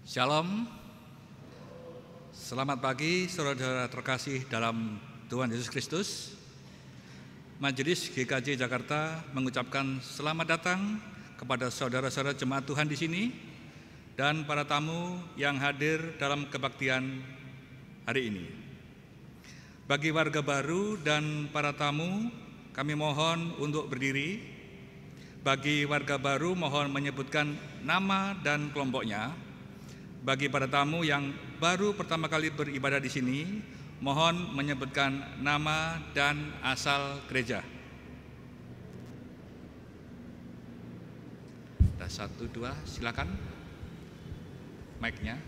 Shalom, selamat pagi saudara-saudara terkasih dalam Tuhan Yesus Kristus. Majelis GKJ Jakarta mengucapkan selamat datang kepada saudara-saudara jemaat Tuhan di sini dan para tamu yang hadir dalam kebaktian hari ini. Bagi warga baru dan para tamu, kami mohon untuk berdiri. Bagi warga baru mohon menyebutkan nama dan kelompoknya. Bagi para tamu yang baru pertama kali beribadah di sini, mohon menyebutkan nama dan asal gereja. Ada 1, 2, silakan mic-nya.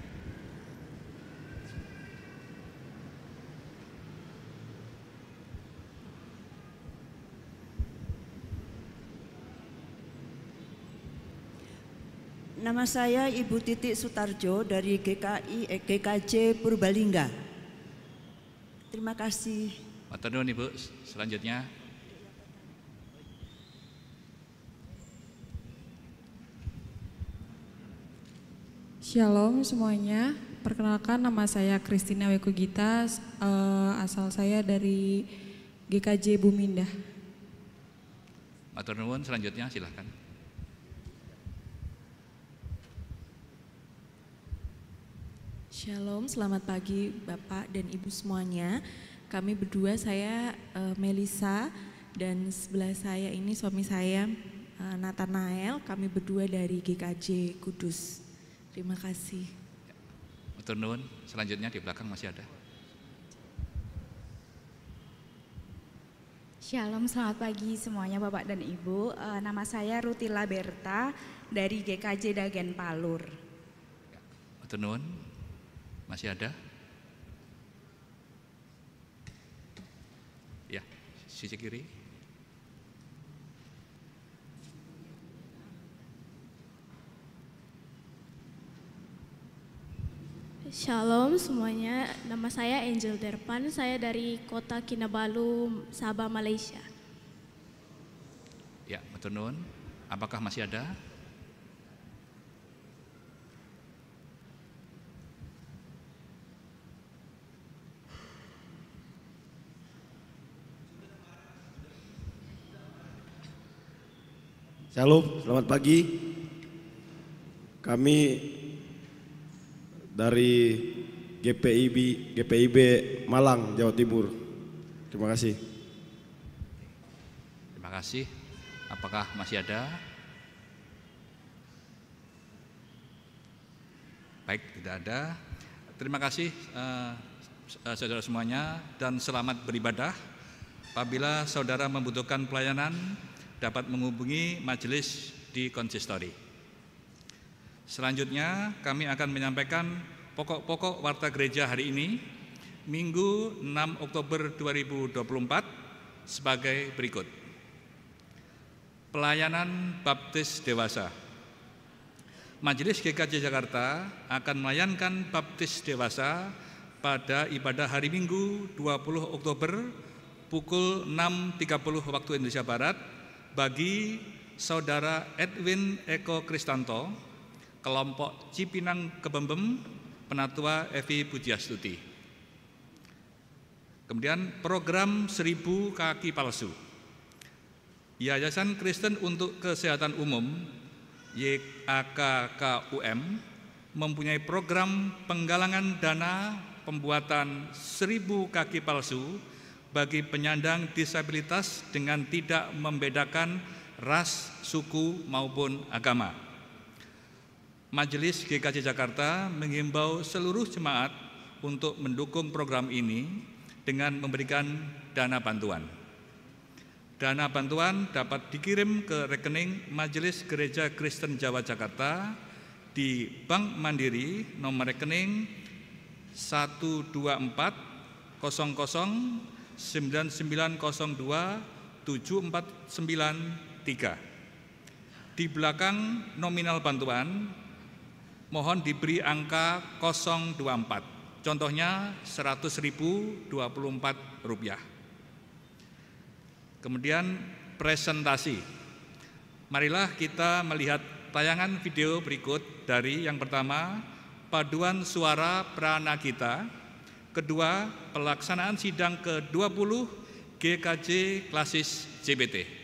Nama saya Ibu Titik Sutarjo dari GKJ Purbalingga. Terima kasih. Matur nuwun Ibu. Selanjutnya. Shalom semuanya. Perkenalkan, nama saya Christina Wekugita. Asal saya dari GKJ Bumindah. Matur nuwun. Selanjutnya silahkan. Shalom, selamat pagi Bapak dan Ibu semuanya. Kami berdua, saya Melisa dan sebelah saya ini suami saya Nathanael. Kami berdua dari GKJ Kudus. Terima kasih. Matur nuwun. Selanjutnya di belakang masih ada. Shalom, selamat pagi semuanya Bapak dan Ibu. Nama saya Rutila Berta dari GKJ Dagen Palur. Matur nuwun. Masih ada? Ya, sisi kiri. Shalom semuanya, nama saya Angel Derpan, saya dari kota Kinabalu, Sabah, Malaysia. Ya, matur nuwun. Apakah masih ada? Shalom, selamat pagi. Kami dari GPIB Malang, Jawa Timur. Terima kasih. Terima kasih. Apakah masih ada? Baik, tidak ada. Terima kasih saudara semuanya dan selamat beribadah. Apabila saudara membutuhkan pelayanan, dapat menghubungi majelis di konsistori. Selanjutnya kami akan menyampaikan pokok-pokok warta gereja hari ini, Minggu 6 Oktober 2024 sebagai berikut. Pelayanan baptis dewasa. Majelis GKJ Jakarta akan melayangkan baptis dewasa pada ibadah hari Minggu 20 Oktober pukul 6.30 waktu Indonesia Barat bagi Saudara Edwin Eko Kristanto, kelompok Cipinang Kebembem, Penatua Evi Pujiastuti. Kemudian program 1000 kaki palsu. Yayasan Kristen untuk Kesehatan Umum YAKKUM mempunyai program penggalangan dana pembuatan 1000 kaki palsu bagi penyandang disabilitas dengan tidak membedakan ras, suku maupun agama. Majelis GKJ Jakarta menghimbau seluruh jemaat untuk mendukung program ini dengan memberikan dana bantuan. Dana bantuan dapat dikirim ke rekening Majelis Gereja Kristen Jawa Jakarta di Bank Mandiri nomor rekening 12400 9902 7493. Di belakang nominal bantuan mohon diberi angka 024. Contohnya 100.024 rupiah. Kemudian presentasi. Marilah kita melihat tayangan video berikut dari yang pertama, paduan suara pranagita. Kedua, pelaksanaan sidang ke-20 GKJ Klasis JBT.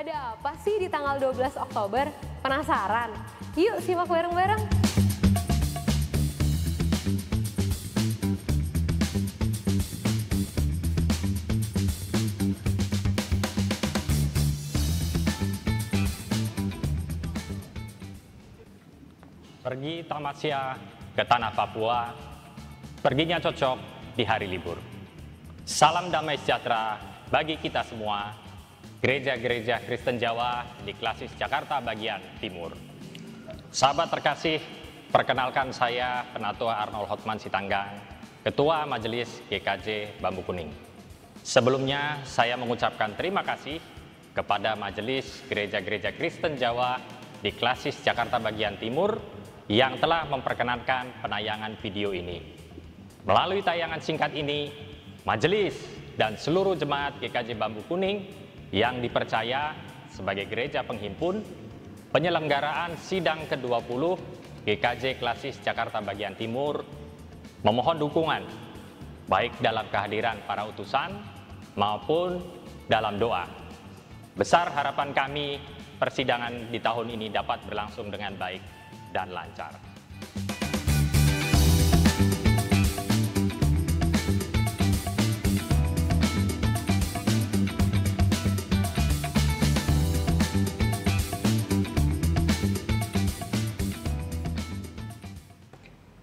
Ada apa sih di tanggal 12 Oktober? Penasaran? Yuk simak bareng-bareng. Pergi tamasya ke tanah Papua, perginya cocok di hari libur. Salam damai sejahtera bagi kita semua, gereja-gereja Kristen Jawa di Klasis Jakarta bagian Timur. Sahabat terkasih, perkenalkan saya Penatua Arnold Hotman Sitanggang, Ketua Majelis GKJ Bambu Kuning. Sebelumnya saya mengucapkan terima kasih kepada Majelis Gereja-Gereja Kristen Jawa di Klasis Jakarta bagian Timur yang telah memperkenankan penayangan video ini. Melalui tayangan singkat ini, Majelis dan seluruh jemaat GKJ Bambu Kuning yang dipercaya sebagai gereja penghimpun penyelenggaraan sidang ke-20 GKJ Klasis Jakarta bagian Timur memohon dukungan baik dalam kehadiran para utusan maupun dalam doa. Besar harapan kami persidangan di tahun ini dapat berlangsung dengan baik dan lancar.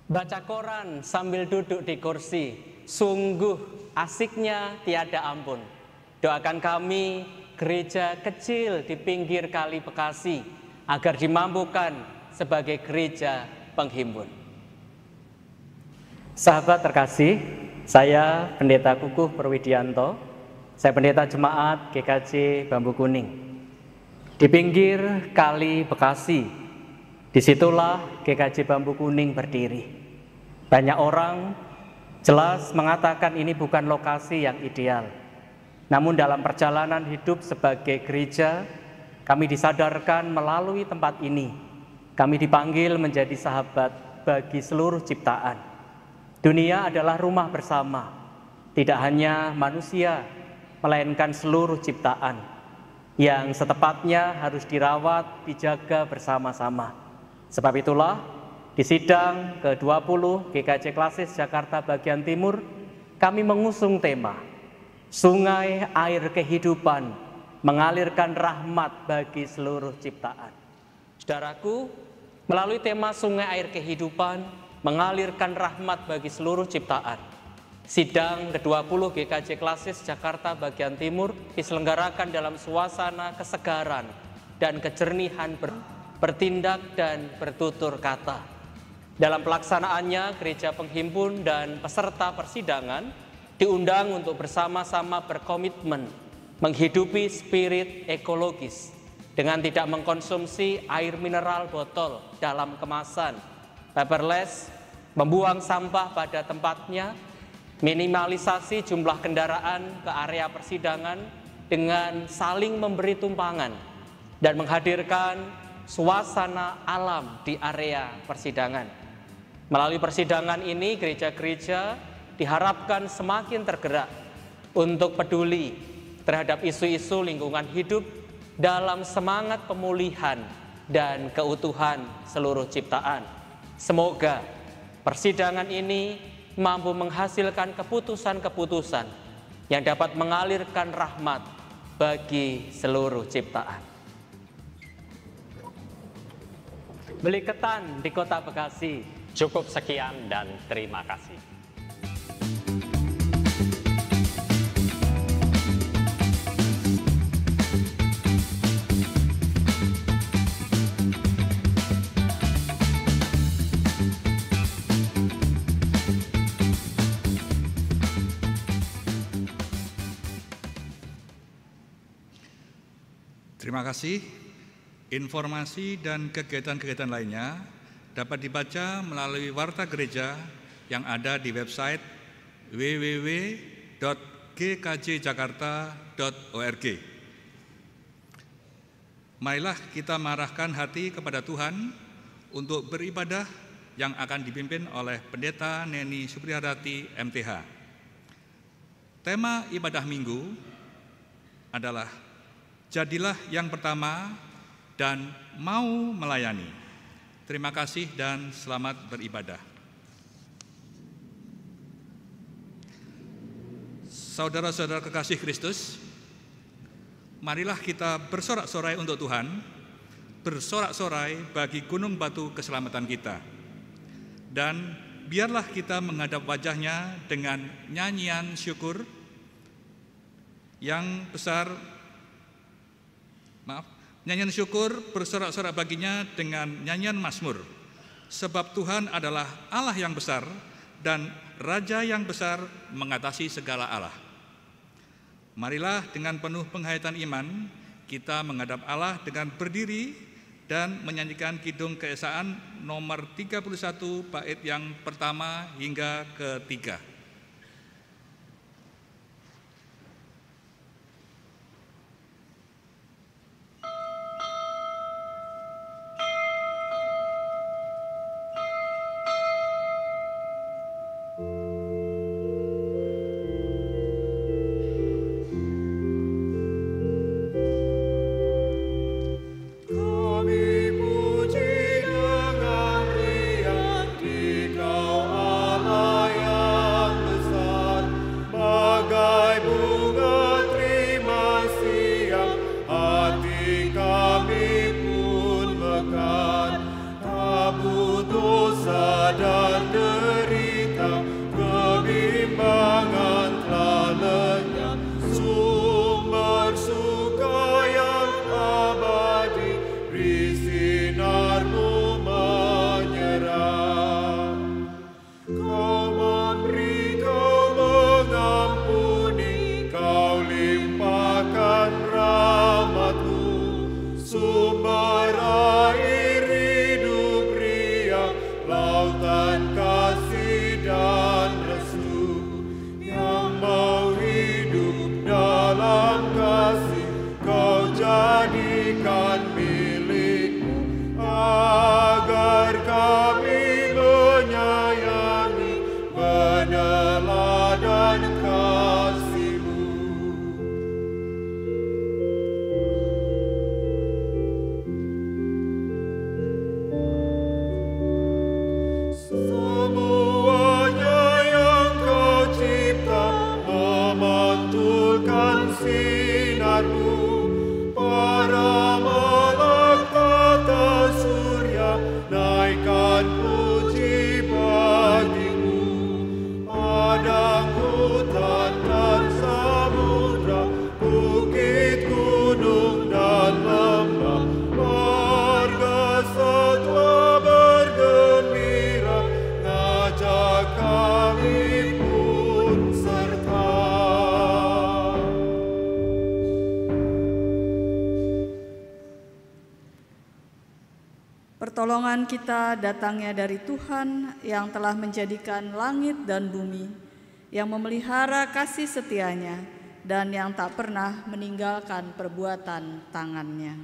Baca koran sambil duduk di kursi, sungguh asiknya tiada ampun. Doakan kami, gereja kecil di pinggir Kali Bekasi, agar dimampukan sebagai gereja penghimpun. Sahabat terkasih, saya Pendeta Kukuh Perwidianto, saya pendeta jemaat GKJ Bambu Kuning. Di pinggir Kali Bekasi, disitulah GKJ Bambu Kuning berdiri. Banyak orang jelas mengatakan ini bukan lokasi yang ideal. Namun dalam perjalanan hidup sebagai gereja, kami disadarkan melalui tempat ini. Kami dipanggil menjadi sahabat bagi seluruh ciptaan. Dunia adalah rumah bersama, tidak hanya manusia, melainkan seluruh ciptaan yang setepatnya harus dirawat, dijaga bersama-sama. Sebab itulah, di sidang ke-20 GKJ Klasis Jakarta bagian Timur, kami mengusung tema Sungai Air Kehidupan mengalirkan rahmat bagi seluruh ciptaan. Saudaraku, melalui tema Sungai Air Kehidupan mengalirkan rahmat bagi seluruh ciptaan, sidang ke-20 GKJ Klasis Jakarta bagian Timur diselenggarakan dalam suasana kesegaran dan kejernihan bertindak dan bertutur kata. Dalam pelaksanaannya, gereja penghimpun dan peserta persidangan diundang untuk bersama-sama berkomitmen menghidupi spirit ekologis dengan tidak mengkonsumsi air mineral botol dalam kemasan, paperless, membuang sampah pada tempatnya, minimalisasi jumlah kendaraan ke area persidangan dengan saling memberi tumpangan, dan menghadirkan suasana alam di area persidangan. Melalui persidangan ini, gereja-gereja diharapkan semakin tergerak untuk peduli terhadap isu-isu lingkungan hidup dalam semangat pemulihan dan keutuhan seluruh ciptaan. Semoga persidangan ini mampu menghasilkan keputusan-keputusan yang dapat mengalirkan rahmat bagi seluruh ciptaan. Beli ketan di Kota Bekasi. Cukup sekian dan terima kasih. Terima kasih. Informasi dan kegiatan-kegiatan lainnya dapat dibaca melalui warta gereja yang ada di website www.gkjjakarta.org. Marilah kita mengarahkan hati kepada Tuhan untuk beribadah yang akan dipimpin oleh Pendeta Neni Supriyadati MTH. Tema ibadah minggu adalah Jadilah yang pertama dan mau melayani. Terima kasih dan selamat beribadah. Saudara-saudara kekasih Kristus, marilah kita bersorak-sorai untuk Tuhan, bersorak-sorai bagi gunung batu keselamatan kita. Dan biarlah kita menghadap wajah-Nya dengan nyanyian syukur yang besar, nyanyian syukur bersorak-sorak baginya dengan nyanyian mazmur. Sebab Tuhan adalah Allah yang besar dan Raja yang besar mengatasi segala Allah. Marilah dengan penuh penghayatan iman kita menghadap Allah dengan berdiri dan menyanyikan Kidung Keesaan nomor 31 bait yang pertama hingga ketiga. Pertolongan kita datangnya dari Tuhan yang telah menjadikan langit dan bumi, yang memelihara kasih setianya, dan yang tak pernah meninggalkan perbuatan tangannya.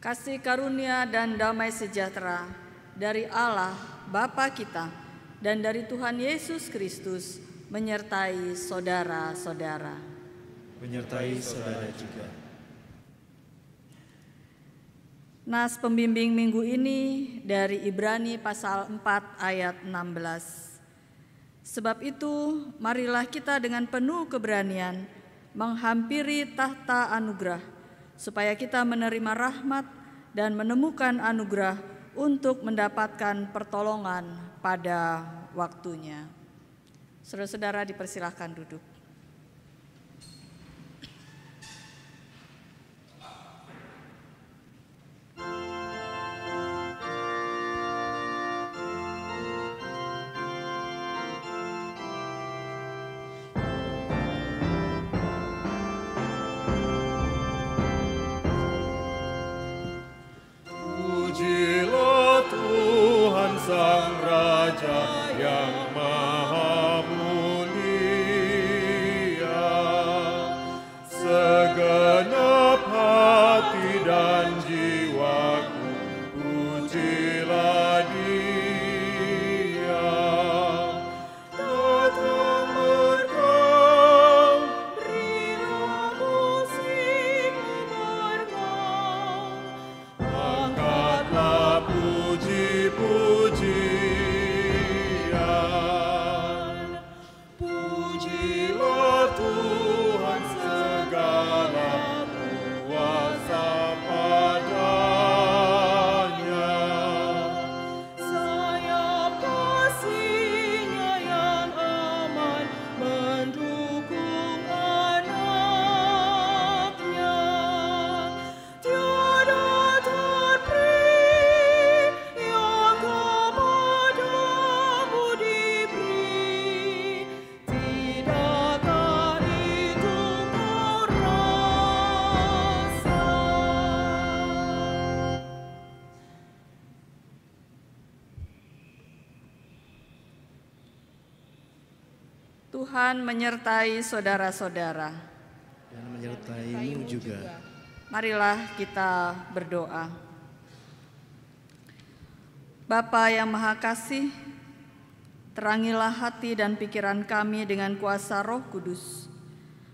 kasih karunia dan damai sejahtera dari Allah Bapa kita dan dari Tuhan Yesus Kristus menyertai saudara-saudara. Menyertai saudara juga. Nas pembimbing minggu ini dari Ibrani pasal 4 ayat 16. Sebab itu, marilah kita dengan penuh keberanian menghampiri tahta anugerah, supaya kita menerima rahmat dan menemukan anugerah untuk mendapatkan pertolongan pada waktunya. Saudara-saudara dipersilahkan duduk. Pujilah Tuhan Sang Raja yang Maha Mulia, segenap hati dan jiwaku pujilah Dia. Datang bergaul, berilah musik bergaul, angkatlah puji-pujian. Pujilah Tuhan segala kuasa padanya. Sayap kasih-Nya yang aman mendukung anaknya. Tiada terperi yang kepadamu diberi, tidakkah itu kau rasa? Tuhan menyertai saudara-saudara. Dan menyertai-Mu juga. Marilah kita berdoa. Bapa yang Maha Kasih, terangilah hati dan pikiran kami dengan kuasa Roh Kudus,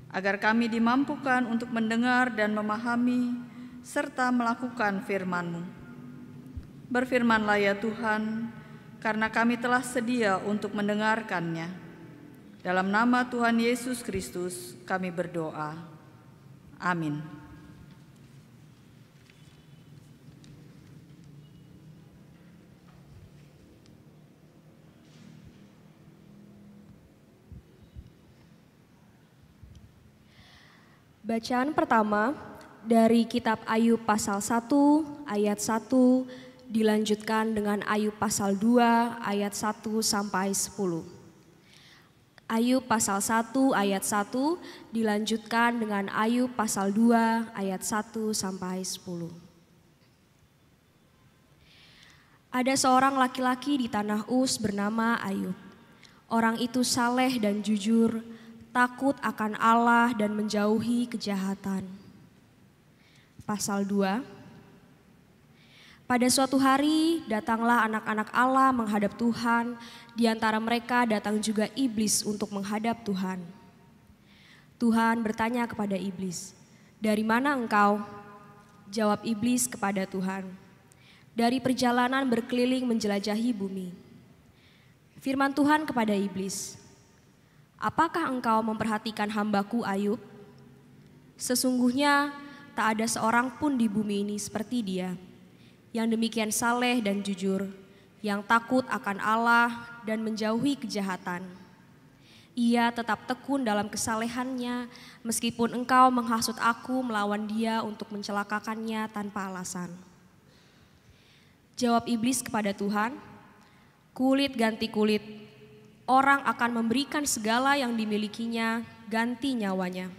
agar kami dimampukan untuk mendengar dan memahami serta melakukan firman-Mu. Berfirmanlah ya Tuhan, karena kami telah sedia untuk mendengarkannya. Dalam nama Tuhan Yesus Kristus kami berdoa. Amin. Bacaan pertama dari kitab Ayub pasal 1 ayat 1 dilanjutkan dengan Ayub pasal 2 ayat 1 sampai 10. Ayub pasal 1 ayat 1 dilanjutkan dengan Ayub pasal 2 ayat 1 sampai 10. Ada seorang laki-laki di tanah Uz bernama Ayub. Orang itu saleh dan jujur, takut akan Allah dan menjauhi kejahatan. Pasal 2. Pada suatu hari datanglah anak-anak Allah menghadap Tuhan, di antara mereka datang juga iblis untuk menghadap Tuhan. Tuhan bertanya kepada iblis, "Dari mana engkau?" Jawab iblis kepada Tuhan, "Dari perjalanan berkeliling menjelajahi bumi." Firman Tuhan kepada iblis, "Apakah engkau memperhatikan hambaku Ayub? Sesungguhnya tak ada seorang pun di bumi ini seperti dia, yang demikian saleh dan jujur, yang takut akan Allah dan menjauhi kejahatan. Ia tetap tekun dalam kesalehannya, meskipun engkau menghasut aku melawan dia untuk mencelakakannya tanpa alasan." Jawab iblis kepada Tuhan, "Kulit ganti kulit, orang akan memberikan segala yang dimilikinya ganti nyawanya.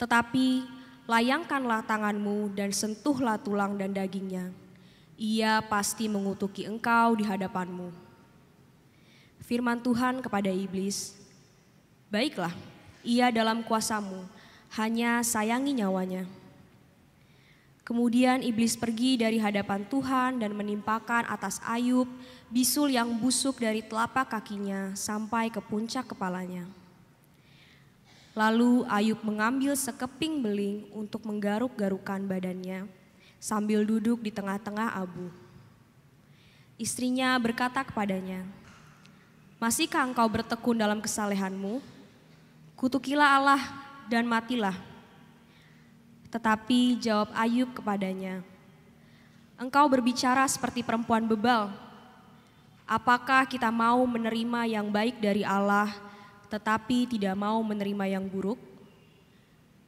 Tetapi layangkanlah tanganmu dan sentuhlah tulang dan dagingnya. Ia pasti mengutuki engkau di hadapanmu." Firman Tuhan kepada iblis, "Baiklah, ia dalam kuasamu, hanya sayangi nyawanya." Kemudian iblis pergi dari hadapan Tuhan dan menimpakan atas Ayub bisul yang busuk dari telapak kakinya sampai ke puncak kepalanya. Lalu Ayub mengambil sekeping beling untuk menggaruk-garukan badannya sambil duduk di tengah-tengah abu. Istrinya berkata kepadanya, "Masihkah engkau bertekun dalam kesalehanmu? Kutukilah Allah dan matilah." Tetapi jawab Ayub kepadanya, "Engkau berbicara seperti perempuan bebal. Apakah kita mau menerima yang baik dari Allah, tetapi tidak mau menerima yang buruk?"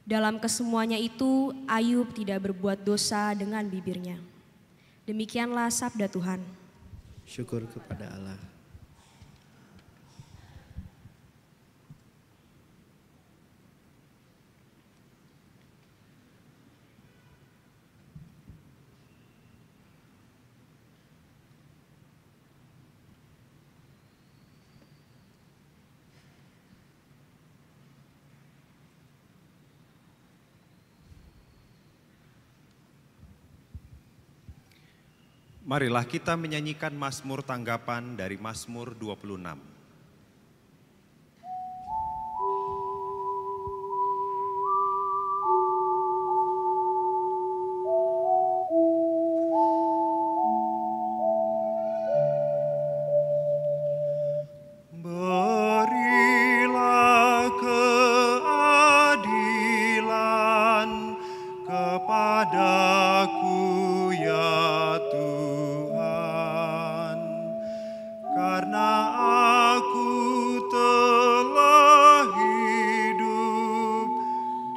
Dalam kesemuanya itu, Ayub tidak berbuat dosa dengan bibirnya. Demikianlah sabda Tuhan. Syukur kepada Allah. Marilah kita menyanyikan Mazmur tanggapan dari Mazmur 26. Berilah keadilan kepadaku ya Tuhan, karena aku telah hidup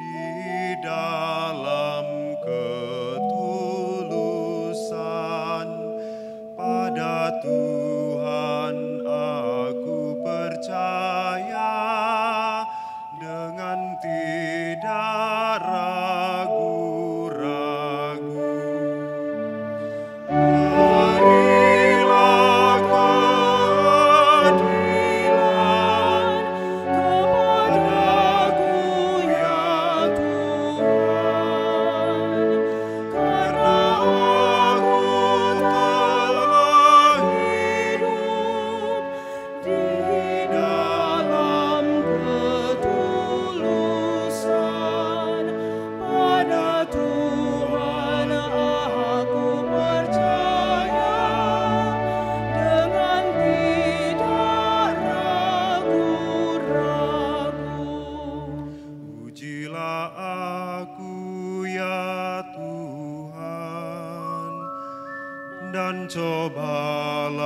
di dalam ketulusan. Pada Tuhan aku percaya dengan tidak ragu-ragu. Berilah keadilan kepadaku ya Tuhan, karena aku telah hidup di dalam ketulusan. Pada Tuhan aku percaya dengan tidak ragu-ragu. Ujilah aku ya Tuhan, dan cobalah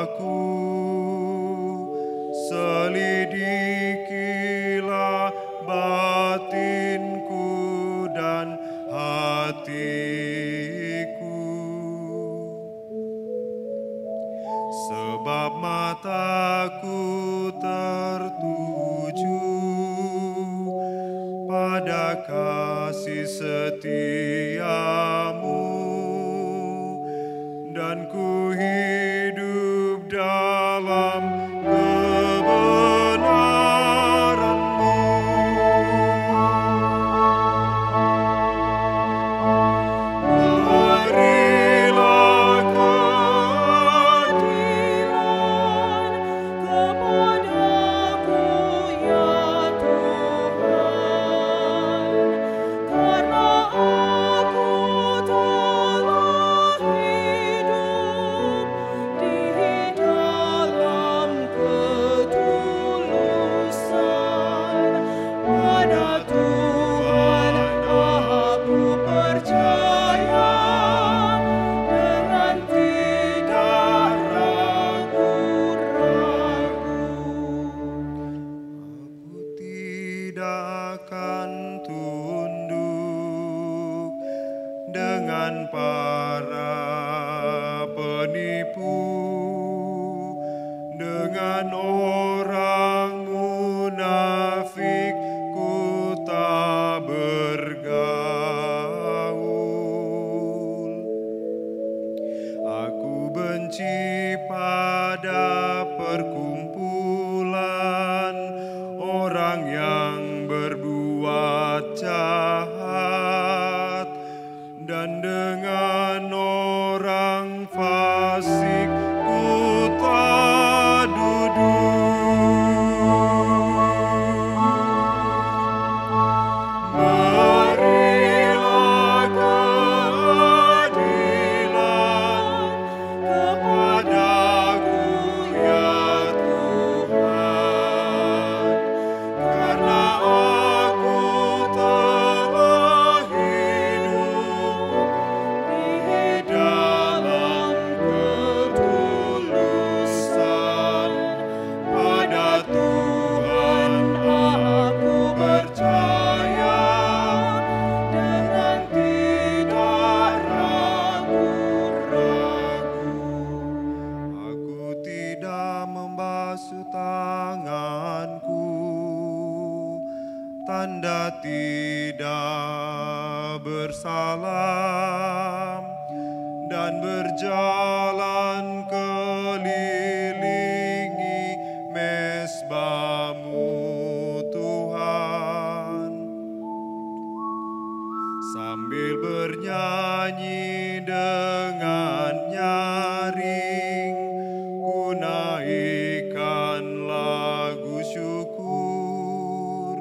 aku, selidikilah batinku dan hatiku. Sebab mataku tertuju pada kasih setiamu, dan ku hidup dalam kebenaran-Mu. Berilah keadilan kepadaku ya Tuhan, karena aku telah hidup di dalam ketulusan. Pada Tuhan aku percaya dengan tidak ragu-ragu. Aku tidak akan tunduk dengan para penipu, dengan orang munafik ku tak bergaul. Aku benci pada perkumpulan orang yang berbuat jahat. tanda tidak bersalah, dan berjalan kelilingi mesbah-Mu Tuhan, sambil bernyanyi dengan nyaring, ku naikkan lagu syukur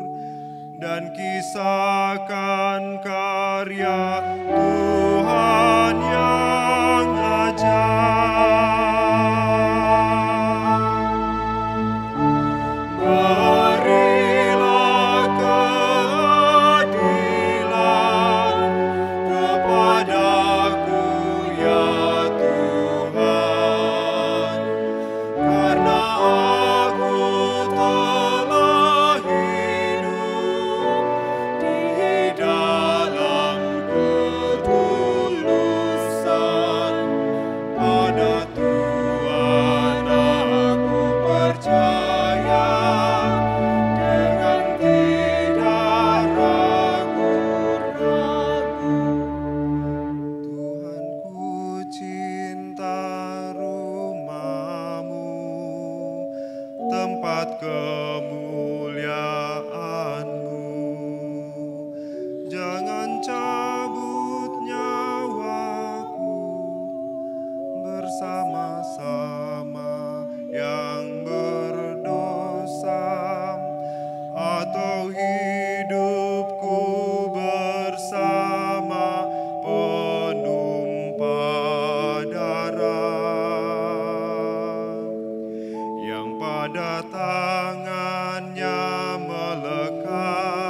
dan kisahkan karya Tuhan yang ajaib. Berilah keadilan kepadaku ya Tuhan, karena aku telah hidup di dalam ketulusan. Pada Tuhan aku percaya dengan tidak ragu-ragu. Tuhan, ku cinta rumah-Mu, tempat kemuliaan-Mu. Jangan cabut nyawaku bersama-sama yang berdosa, atau hidupku bersama penumpah darah yang pada tangannya melekat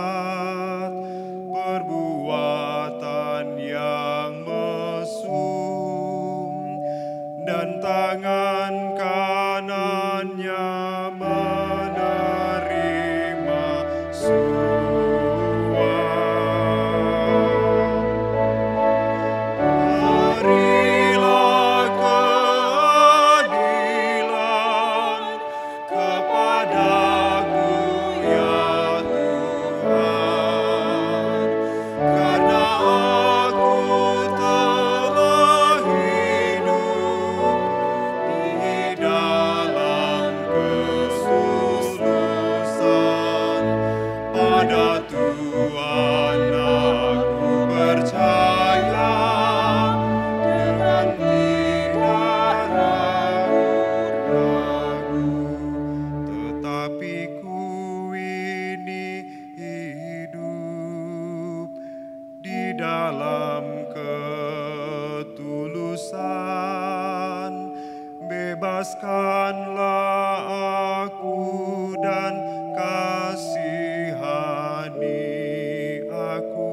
perbuatan yang mesum, dan tangan kanannya menerima suap. Berilah keadilan kepadaku ya Tuhan, karena aku telah hidup di dalam kesulusan. Pada Tuhan aku percaya dengan tidak ragu-ragu. Tetapi ku ini hidup di dalam ketulusan. Bebaskanlah aku dan kasihani aku.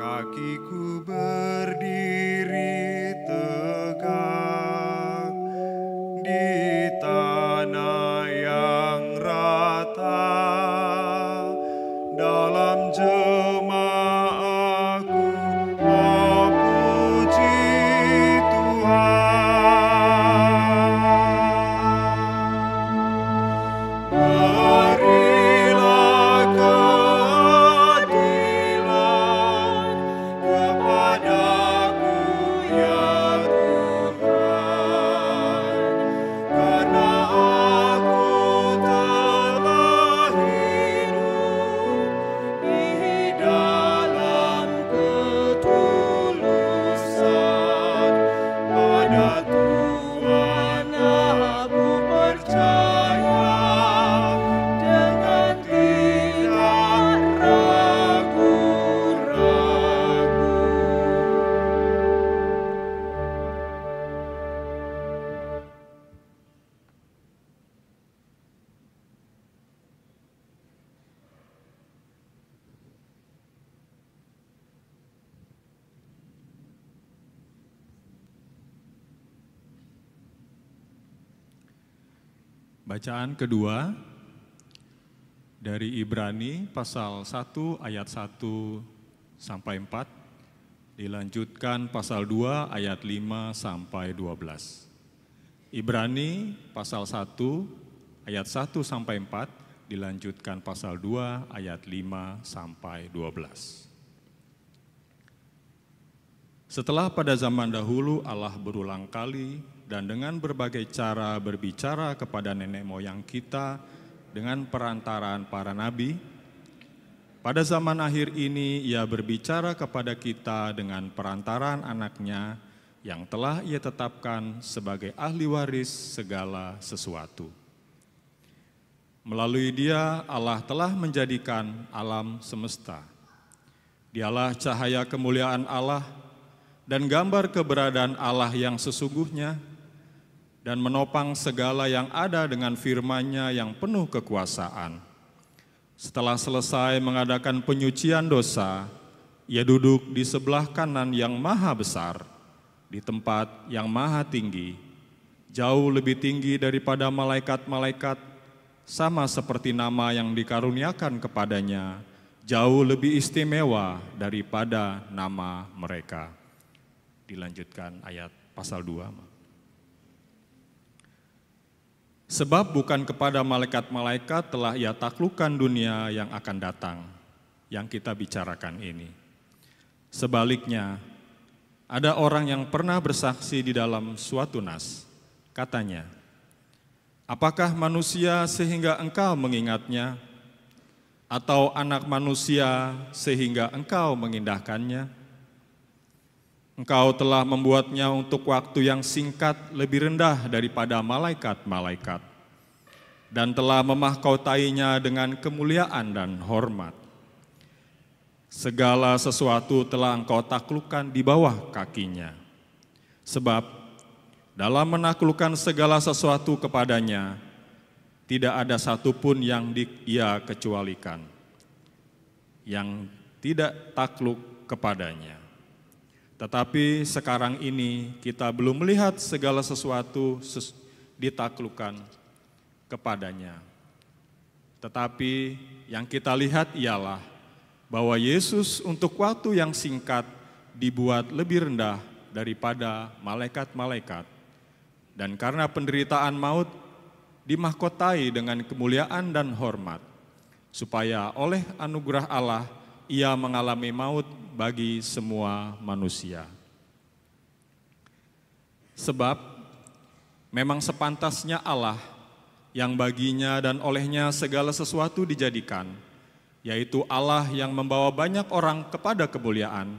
Kakiku berdiri tegak di tanah yang rata, dalam jemaahku memuji Tuhan. Berilah keadilan kepadaku ya Tuhan, karena aku telah hidup di dalam ketulusan. Pada Tuhan aku percaya dengan tidak ragu-ragu. Bacaan kedua dari Ibrani pasal 1 ayat 1 sampai 4, dilanjutkan pasal 2 ayat 5 sampai 12. Ibrani pasal 1 ayat 1 sampai 4 dilanjutkan pasal 2 ayat 5 sampai 12. Setelah pada zaman dahulu Allah berulang kali dan dengan berbagai cara berbicara kepada nenek moyang kita dengan perantaraan para nabi, pada zaman akhir ini Ia berbicara kepada kita dengan perantaraan anaknya yang telah Ia tetapkan sebagai ahli waris segala sesuatu. Melalui Dia Allah telah menjadikan alam semesta. Dialah cahaya kemuliaan Allah dan gambar keberadaan Allah yang sesungguhnya, dan menopang segala yang ada dengan firman-Nya yang penuh kekuasaan. Setelah selesai mengadakan penyucian dosa, Ia duduk di sebelah kanan yang maha besar, di tempat yang maha tinggi, jauh lebih tinggi daripada malaikat-malaikat, sama seperti nama yang dikaruniakan kepadanya, jauh lebih istimewa daripada nama mereka. Dilanjutkan ayat pasal 2. Sebab bukan kepada malaikat-malaikat telah Ia taklukkan dunia yang akan datang, yang kita bicarakan ini. Sebaliknya, ada orang yang pernah bersaksi di dalam suatu nas, katanya, apakah manusia sehingga engkau mengingatnya, atau anak manusia sehingga engkau mengindahkannya? Engkau telah membuatnya untuk waktu yang singkat lebih rendah daripada malaikat-malaikat, dan telah memahkotainya dengan kemuliaan dan hormat. Segala sesuatu telah Engkau taklukkan di bawah kakinya. Sebab dalam menaklukkan segala sesuatu kepadanya, tidak ada satupun yang Ia kecualikan, yang tidak takluk kepadanya. Tetapi sekarang ini kita belum melihat segala sesuatu ditaklukkan kepadanya. Tetapi yang kita lihat ialah bahwa Yesus untuk waktu yang singkat dibuat lebih rendah daripada malaikat-malaikat, dan karena penderitaan maut dimahkotai dengan kemuliaan dan hormat, supaya oleh anugerah Allah Ia mengalami maut bagi semua manusia. Sebab memang sepantasnya Allah yang baginya dan olehnya segala sesuatu dijadikan, yaitu Allah yang membawa banyak orang kepada kemuliaan,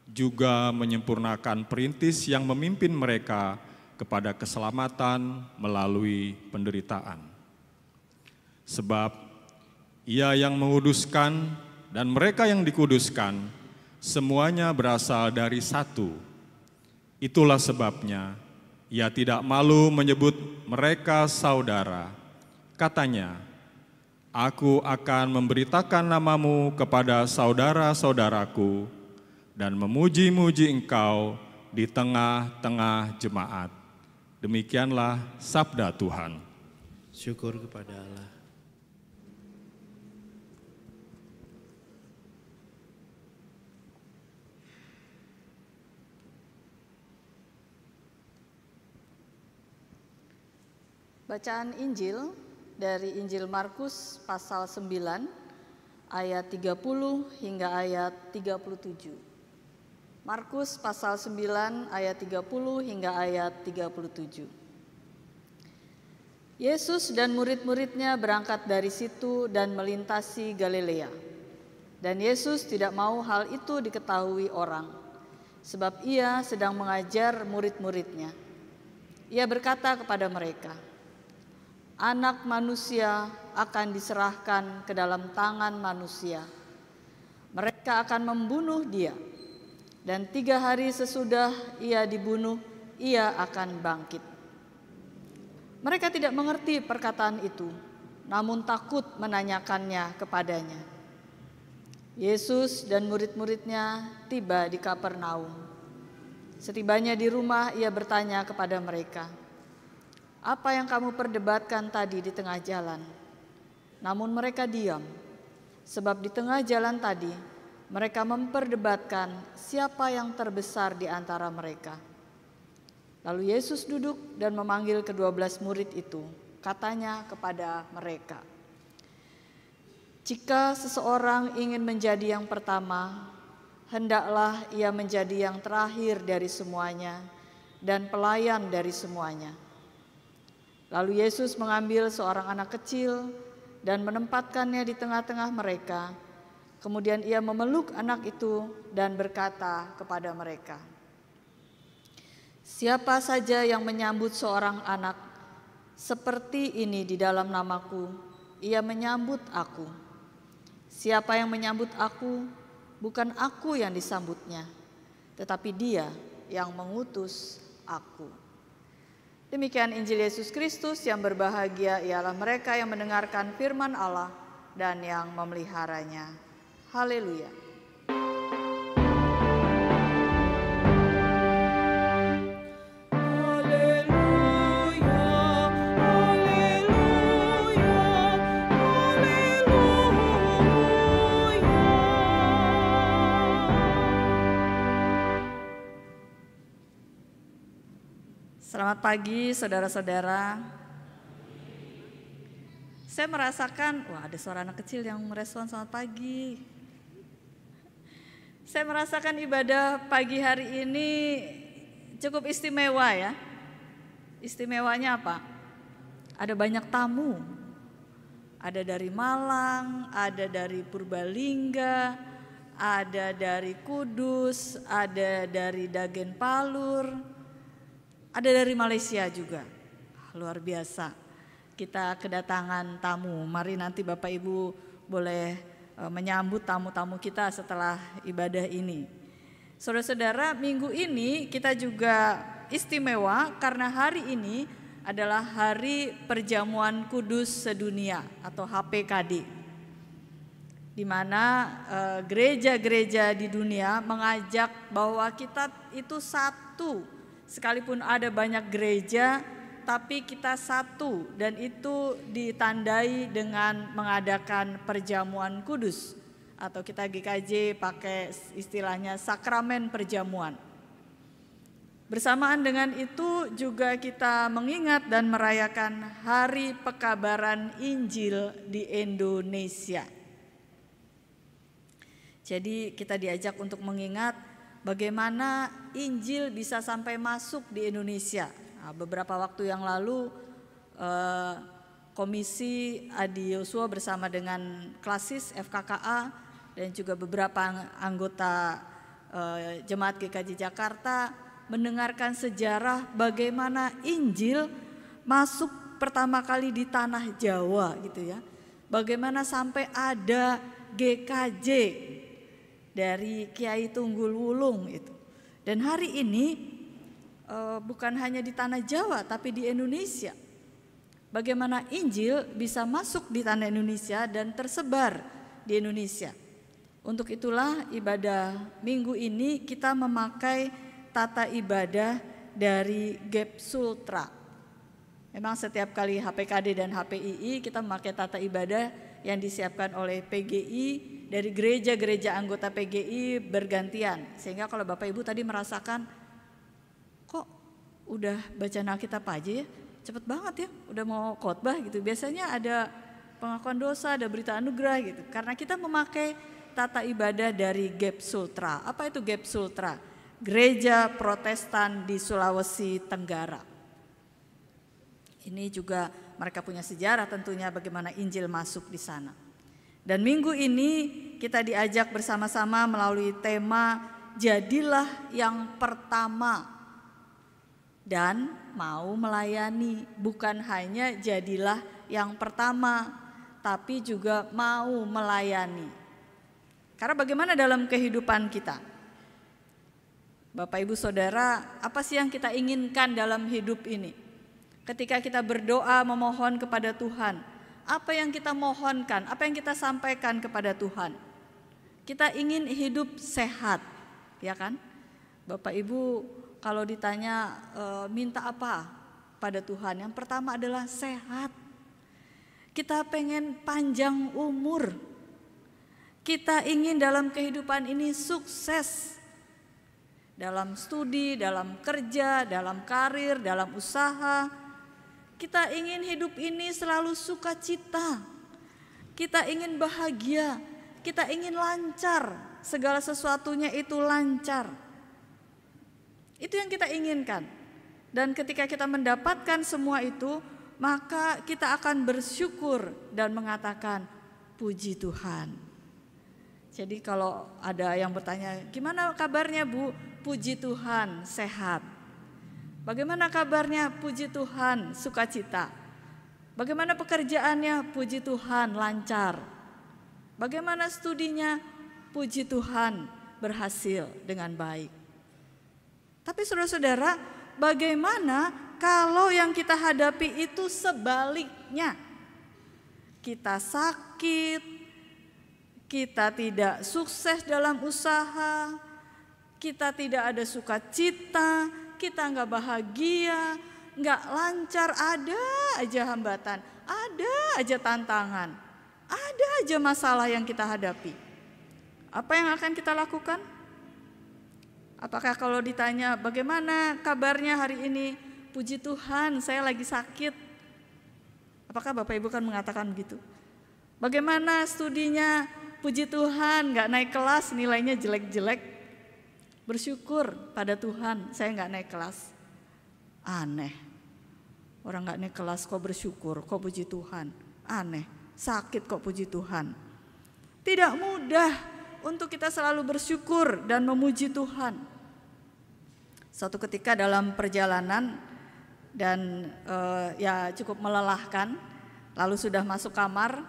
juga menyempurnakan perintis yang memimpin mereka kepada keselamatan melalui penderitaan. Sebab Ia yang menguduskan dan mereka yang dikuduskan, semuanya berasal dari satu. Itulah sebabnya Ia tidak malu menyebut mereka saudara. Katanya, Aku akan memberitakan namamu kepada saudara-saudaraku dan memuji-muji engkau di tengah-tengah jemaat. Demikianlah sabda Tuhan. Syukur kepada Allah. Bacaan Injil dari Injil Markus pasal 9 ayat 30 hingga ayat 37. Markus pasal 9 ayat 30 hingga ayat 37. Yesus dan murid-muridnya berangkat dari situ dan melintasi Galilea. Dan Yesus tidak mau hal itu diketahui orang, sebab Ia sedang mengajar murid-muridnya. Ia berkata kepada mereka, Anak manusia akan diserahkan ke dalam tangan manusia. Mereka akan membunuh Dia, dan 3 hari sesudah Ia dibunuh, Ia akan bangkit. Mereka tidak mengerti perkataan itu, namun takut menanyakannya kepadanya. Yesus dan murid-muridnya tiba di Kapernaum. Setibanya di rumah, Ia bertanya kepada mereka, Apa yang kamu perdebatkan tadi di tengah jalan? Namun mereka diam, sebab di tengah jalan tadi mereka memperdebatkan siapa yang terbesar di antara mereka. Lalu Yesus duduk dan memanggil ke-12 murid itu. Katanya kepada mereka, Jika seseorang ingin menjadi yang pertama, hendaklah ia menjadi yang terakhir dari semuanya dan pelayan dari semuanya. Lalu Yesus mengambil seorang anak kecil dan menempatkannya di tengah-tengah mereka. Kemudian ia memeluk anak itu dan berkata kepada mereka, "Siapa saja yang menyambut seorang anak seperti ini di dalam namaku, ia menyambut aku. Siapa yang menyambut aku, bukan aku yang disambutnya, tetapi Dia yang mengutus aku." Demikian Injil Yesus Kristus. Yang berbahagia ialah mereka yang mendengarkan firman Allah dan yang memeliharanya. Haleluya. Selamat pagi saudara-saudara. Saya merasakan, wah ada suara anak kecil yang merespon selamat pagi. Saya merasakan ibadah pagi hari ini cukup istimewa ya. Istimewanya apa? Ada banyak tamu. Ada dari Malang, ada dari Purbalingga, ada dari Kudus, ada dari Dagen Palur, ada dari Malaysia juga. Luar biasa. Kita kedatangan tamu. Mari nanti Bapak Ibu boleh menyambut tamu-tamu kita setelah ibadah ini. Saudara-saudara, minggu ini kita juga istimewa karena hari ini adalah Hari Perjamuan Kudus Sedunia atau HPKD. Di mana gereja-gereja di dunia mengajak bahwa kita itu satu. Sekalipun ada banyak gereja, tapi kita satu, dan itu ditandai dengan mengadakan perjamuan kudus atau kita GKJ pakai istilahnya sakramen perjamuan. Bersamaan dengan itu juga kita mengingat dan merayakan Hari Pekabaran Injil di Indonesia. Jadi kita diajak untuk mengingat bagaimana Injil bisa sampai masuk di Indonesia. Nah, beberapa waktu yang lalu Komisi Adi Yosua bersama dengan Klasis FKKA dan juga beberapa anggota Jemaat GKJ Jakarta mendengarkan sejarah bagaimana Injil masuk pertama kali di tanah Jawa gitu ya. Bagaimana sampai ada GKJ dari Kiai Tunggul Wulung itu. Dan hari ini bukan hanya di tanah Jawa tapi di Indonesia. Bagaimana Injil bisa masuk di tanah Indonesia dan tersebar di Indonesia. Untuk itulah ibadah minggu ini kita memakai tata ibadah dari Gap Sultra. Memang setiap kali HPKD dan HPII kita memakai tata ibadah yang disiapkan oleh PGI. Dari gereja-gereja anggota PGI bergantian. Sehingga kalau Bapak Ibu tadi merasakan, kok udah baca Alkitab aja ya, cepet banget ya, udah mau khotbah gitu. Biasanya ada pengakuan dosa, ada berita anugerah gitu. Karena kita memakai tata ibadah dari Gap Sultra. Apa itu Gap Sultra? Gereja Protestan di Sulawesi Tenggara. Ini juga mereka punya sejarah tentunya bagaimana Injil masuk di sana. Dan minggu ini kita diajak bersama-sama melalui tema Jadilah yang Pertama dan mau melayani. Bukan hanya jadilah yang pertama, tapi juga mau melayani. Karena bagaimana dalam kehidupan kita? Bapak Ibu Saudara, apa sih yang kita inginkan dalam hidup ini? Ketika kita berdoa memohon kepada Tuhan, apa yang kita mohonkan, apa yang kita sampaikan kepada Tuhan? Kita ingin hidup sehat, ya kan? Bapak Ibu kalau ditanya minta apa pada Tuhan, yang pertama adalah sehat. Kita pengen panjang umur. Kita ingin dalam kehidupan ini sukses. Dalam studi, dalam kerja, dalam karir, dalam usaha. Kita ingin hidup ini selalu sukacita. Kita ingin bahagia, kita ingin lancar, segala sesuatunya itu lancar. Itu yang kita inginkan. Dan ketika kita mendapatkan semua itu, maka kita akan bersyukur dan mengatakan puji Tuhan. Jadi kalau ada yang bertanya, gimana kabarnya Bu? Puji Tuhan, sehat. Bagaimana kabarnya? Puji Tuhan, sukacita. Bagaimana pekerjaannya? Puji Tuhan, lancar. Bagaimana studinya? Puji Tuhan, berhasil dengan baik. Tapi saudara-saudara, bagaimana kalau yang kita hadapi itu sebaliknya? Kita sakit, kita tidak sukses dalam usaha, kita tidak ada sukacita, kita nggak bahagia, nggak lancar, ada aja hambatan, ada aja tantangan, ada aja masalah yang kita hadapi. Apa yang akan kita lakukan? Apakah kalau ditanya bagaimana kabarnya hari ini? Puji Tuhan, saya lagi sakit. Apakah Bapak Ibu kan mengatakan begitu? Bagaimana studinya? Puji Tuhan, nggak naik kelas, nilainya jelek-jelek. Bersyukur pada Tuhan, saya nggak naik kelas. Aneh. Orang nggak naik kelas kok bersyukur, kok puji Tuhan. Aneh. Sakit kok puji Tuhan. Tidak mudah untuk kita selalu bersyukur dan memuji Tuhan. Suatu ketika dalam perjalanan dan ya cukup melelahkan, lalu sudah masuk kamar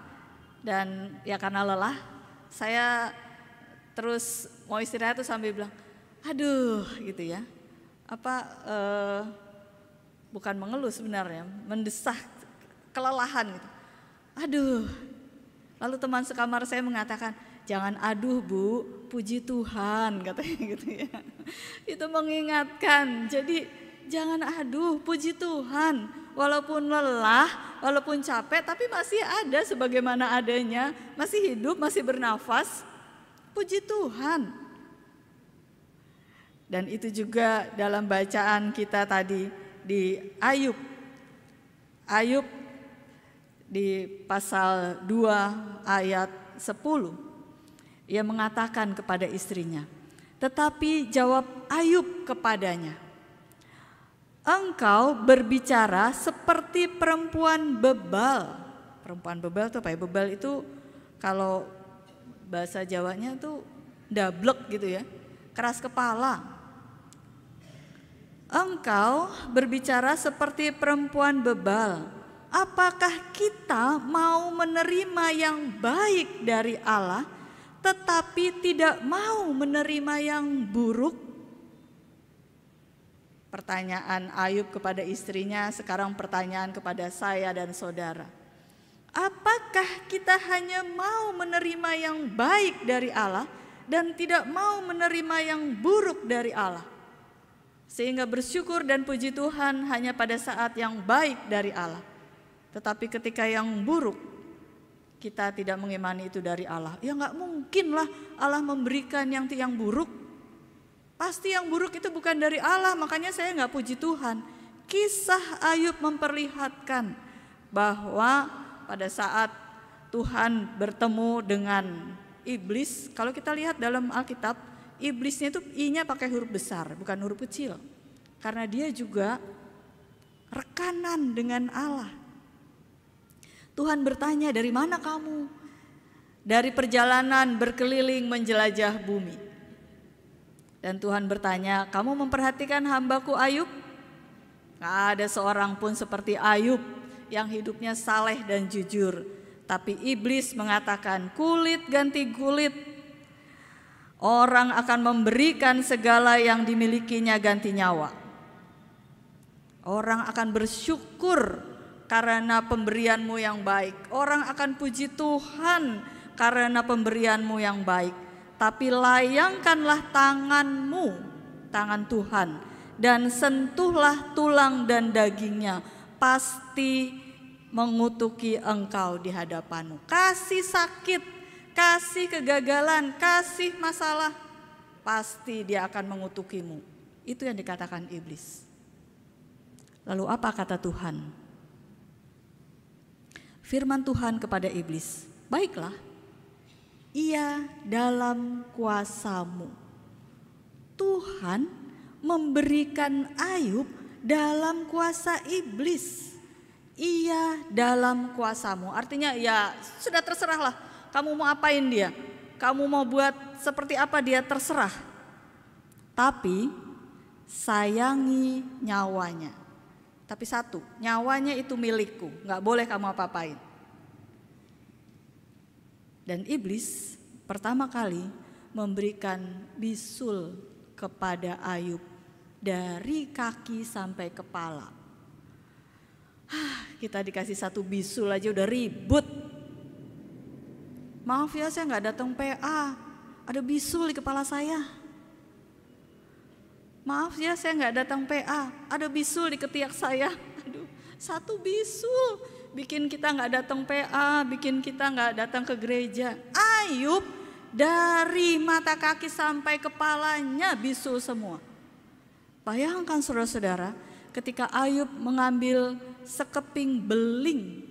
dan ya karena lelah, saya terus mau istirahat tuh sambil bilang, aduh gitu ya, bukan mengeluh sebenarnya, mendesah kelelahan gitu. Aduh, lalu teman sekamar saya mengatakan, jangan aduh Bu, puji Tuhan katanya gitu ya. Itu mengingatkan, jadi jangan aduh, puji Tuhan. Walaupun lelah, walaupun capek, tapi masih ada sebagaimana adanya, masih hidup, masih bernafas, puji Tuhan. Dan itu juga dalam bacaan kita tadi di Ayub. Ayub di pasal 2 ayat 10. Ia mengatakan kepada istrinya, tetapi jawab Ayub kepadanya, engkau berbicara seperti perempuan bebal. Perempuan bebal itu apa ya? Bebal itu kalau bahasa Jawanya tuh dablek gitu ya, keras kepala. Engkau berbicara seperti perempuan bebal. Apakah kita mau menerima yang baik dari Allah, tetapi tidak mau menerima yang buruk? Pertanyaan Ayub kepada istrinya, sekarang pertanyaan kepada saya dan saudara. Apakah kita hanya mau menerima yang baik dari Allah dan tidak mau menerima yang buruk dari Allah? Sehingga bersyukur dan puji Tuhan hanya pada saat yang baik dari Allah. Tetapi ketika yang buruk, kita tidak mengimani itu dari Allah. Ya nggak mungkin lah Allah memberikan yang buruk. Pasti yang buruk itu bukan dari Allah, makanya saya nggak puji Tuhan. Kisah Ayub memperlihatkan bahwa pada saat Tuhan bertemu dengan iblis, kalau kita lihat dalam Alkitab, iblisnya itu I-nya pakai huruf besar, bukan huruf kecil. Karena dia juga rekanan dengan Allah. Tuhan bertanya, dari mana kamu? Dari perjalanan berkeliling menjelajah bumi. Dan Tuhan bertanya, kamu memperhatikan hambaku Ayub? Gak ada seorang pun seperti Ayub yang hidupnya saleh dan jujur. Tapi iblis mengatakan, kulit ganti kulit. Orang akan memberikan segala yang dimilikinya ganti nyawa. Orang akan bersyukur karena pemberianmu yang baik. Orang akan puji Tuhan karena pemberianmu yang baik. Tapi layangkanlah tanganmu, tangan Tuhan, dan sentuhlah tulang dan dagingnya. Pasti mengutuki engkau di hadapanmu. Kasih sakit, kasih kegagalan, kasih masalah, pasti dia akan mengutukimu. Itu yang dikatakan iblis. Lalu apa kata Tuhan? Firman Tuhan kepada iblis, baiklah, ia dalam kuasamu. Tuhan memberikan Ayub dalam kuasa iblis. Ia dalam kuasamu. Artinya ya sudah terserahlah. Kamu mau apain dia? Kamu mau buat seperti apa dia, terserah. Tapi sayangi nyawanya. Tapi satu, nyawanya itu milikku, gak boleh kamu apa-apain. Dan iblis pertama kali memberikan bisul kepada Ayub dari kaki sampai kepala. Kita dikasih satu bisul aja udah ribut. Maaf ya, saya gak datang PA, ada bisul di kepala saya. Maaf ya, saya nggak datang PA, ada bisul di ketiak saya. Aduh, satu bisul bikin kita nggak datang PA, bikin kita nggak datang ke gereja. Ayub dari mata kaki sampai kepalanya bisul semua. Bayangkan saudara-saudara, ketika Ayub mengambil sekeping beling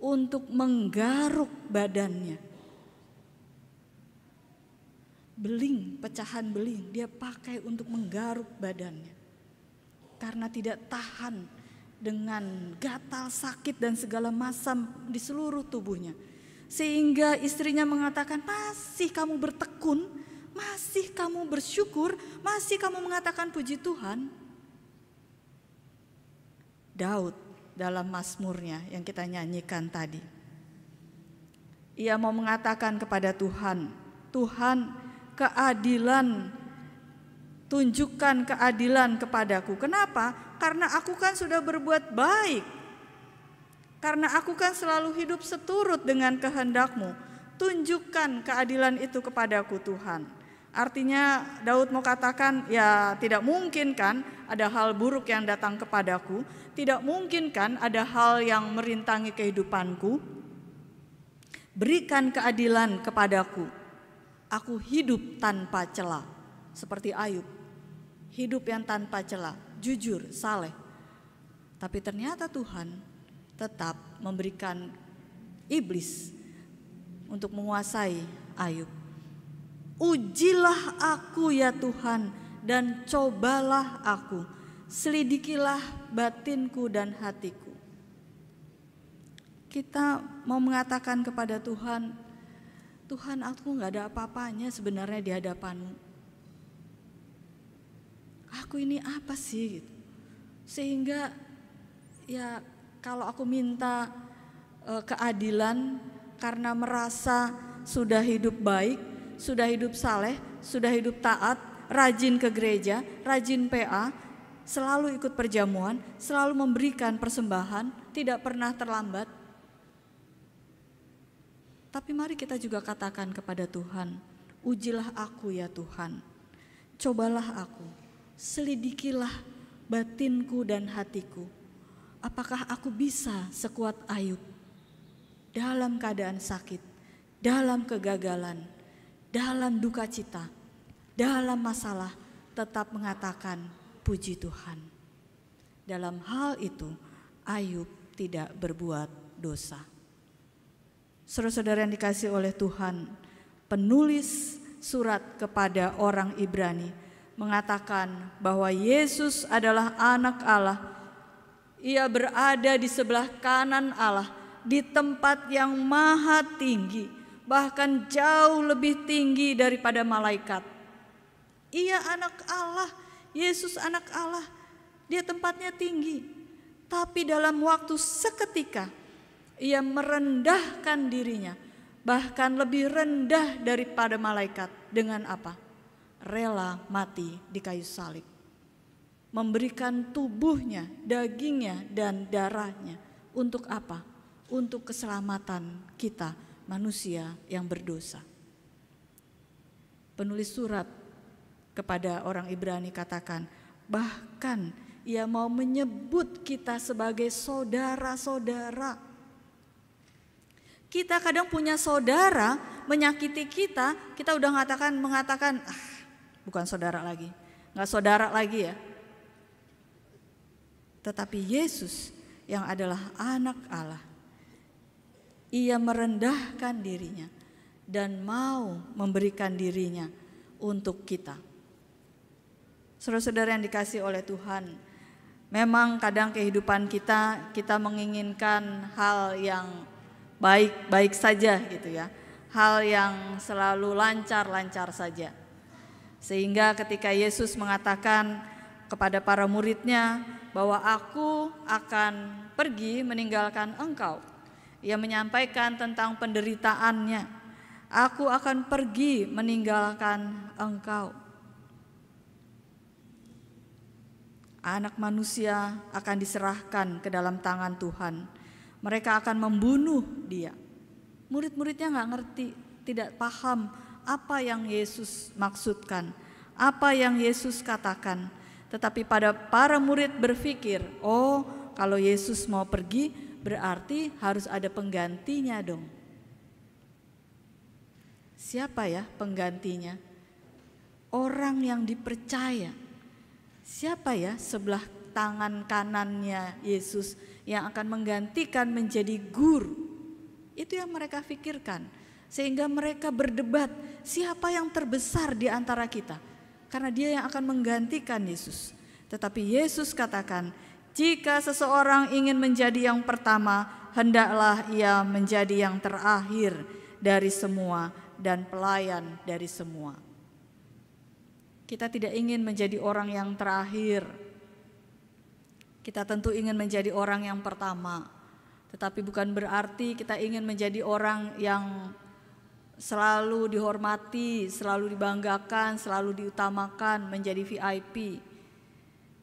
untuk menggaruk badannya. Beling, pecahan beling dia pakai untuk menggaruk badannya. Karena tidak tahan dengan gatal, sakit dan segala macam di seluruh tubuhnya. Sehingga istrinya mengatakan, masih kamu bertekun, masih kamu bersyukur, masih kamu mengatakan puji Tuhan. Daud dalam mazmurnya yang kita nyanyikan tadi, ia mau mengatakan kepada Tuhan, Tuhan, keadilan, tunjukkan keadilan kepadaku. Kenapa? Karena aku kan sudah berbuat baik. Karena aku kan selalu hidup seturut dengan kehendak-Mu. Tunjukkan keadilan itu kepadaku Tuhan. Artinya Daud mau katakan, ya tidak mungkin kan ada hal buruk yang datang kepadaku. Tidak mungkin kan ada hal yang merintangi kehidupanku. Berikan keadilan kepadaku. Aku hidup tanpa cela, seperti Ayub, hidup yang tanpa cela, jujur, saleh. Tapi ternyata Tuhan tetap memberikan iblis untuk menguasai Ayub. Ujilah aku ya Tuhan dan cobalah aku, selidikilah batinku dan hatiku. Kita mau mengatakan kepada Tuhan, Tuhan, aku gak ada apa-apanya sebenarnya di hadapan-Mu. Aku ini apa sih? Gitu. Sehingga ya kalau aku minta keadilan karena merasa sudah hidup baik, sudah hidup saleh, sudah hidup taat, rajin ke gereja, rajin PA, selalu ikut perjamuan, selalu memberikan persembahan, tidak pernah terlambat. Tapi mari kita juga katakan kepada Tuhan, ujilah aku ya Tuhan, cobalah aku, selidikilah batinku dan hatiku. Apakah aku bisa sekuat Ayub dalam keadaan sakit, dalam kegagalan, dalam duka cita, dalam masalah, tetap mengatakan puji Tuhan. Dalam hal itu Ayub tidak berbuat dosa. Saudara-saudara yang dikasihi oleh Tuhan, penulis surat kepada orang Ibrani mengatakan bahwa Yesus adalah anak Allah. Ia berada di sebelah kanan Allah, di tempat yang maha tinggi, bahkan jauh lebih tinggi daripada malaikat. Ia anak Allah, Yesus anak Allah, dia tempatnya tinggi. Tapi dalam waktu seketika, ia merendahkan dirinya, bahkan lebih rendah daripada malaikat. Dengan apa? Rela mati di kayu salib. Memberikan tubuhnya, dagingnya, dan darahnya. Untuk apa? Untuk keselamatan kita, manusia yang berdosa. Penulis surat kepada orang Ibrani katakan, bahkan ia mau menyebut kita sebagai saudara-saudara. Kita kadang punya saudara menyakiti kita, kita udah mengatakan bukan saudara lagi, nggak saudara lagi ya. Tetapi Yesus yang adalah anak Allah, Ia merendahkan dirinya dan mau memberikan dirinya untuk kita. Saudara-saudara yang dikasihi oleh Tuhan, memang kadang kehidupan kita menginginkan hal yang baik-baik saja gitu ya. Hal yang selalu lancar-lancar saja. Sehingga ketika Yesus mengatakan kepada para muridnya bahwa aku akan pergi meninggalkan engkau. Ia menyampaikan tentang penderitaannya. Aku akan pergi meninggalkan engkau. Anak manusia akan diserahkan ke dalam tangan Tuhan. Mereka akan membunuh dia. Murid-muridnya nggak ngerti, tidak paham apa yang Yesus maksudkan, apa yang Yesus katakan. Tetapi pada para murid berpikir, oh kalau Yesus mau pergi berarti harus ada penggantinya dong. Siapa ya penggantinya? Orang yang dipercaya. Siapa ya sebelah tangan kanannya Yesus yang akan menggantikan menjadi guru? Itu yang mereka pikirkan. Sehingga mereka berdebat, siapa yang terbesar di antara kita? Karena dia yang akan menggantikan Yesus. Tetapi Yesus katakan, jika seseorang ingin menjadi yang pertama, hendaklah ia menjadi yang terakhir dari semua dan pelayan dari semua. Kita tidak ingin menjadi orang yang terakhir. Kita tentu ingin menjadi orang yang pertama. Tetapi bukan berarti kita ingin menjadi orang yang selalu dihormati, selalu dibanggakan, selalu diutamakan, menjadi VIP.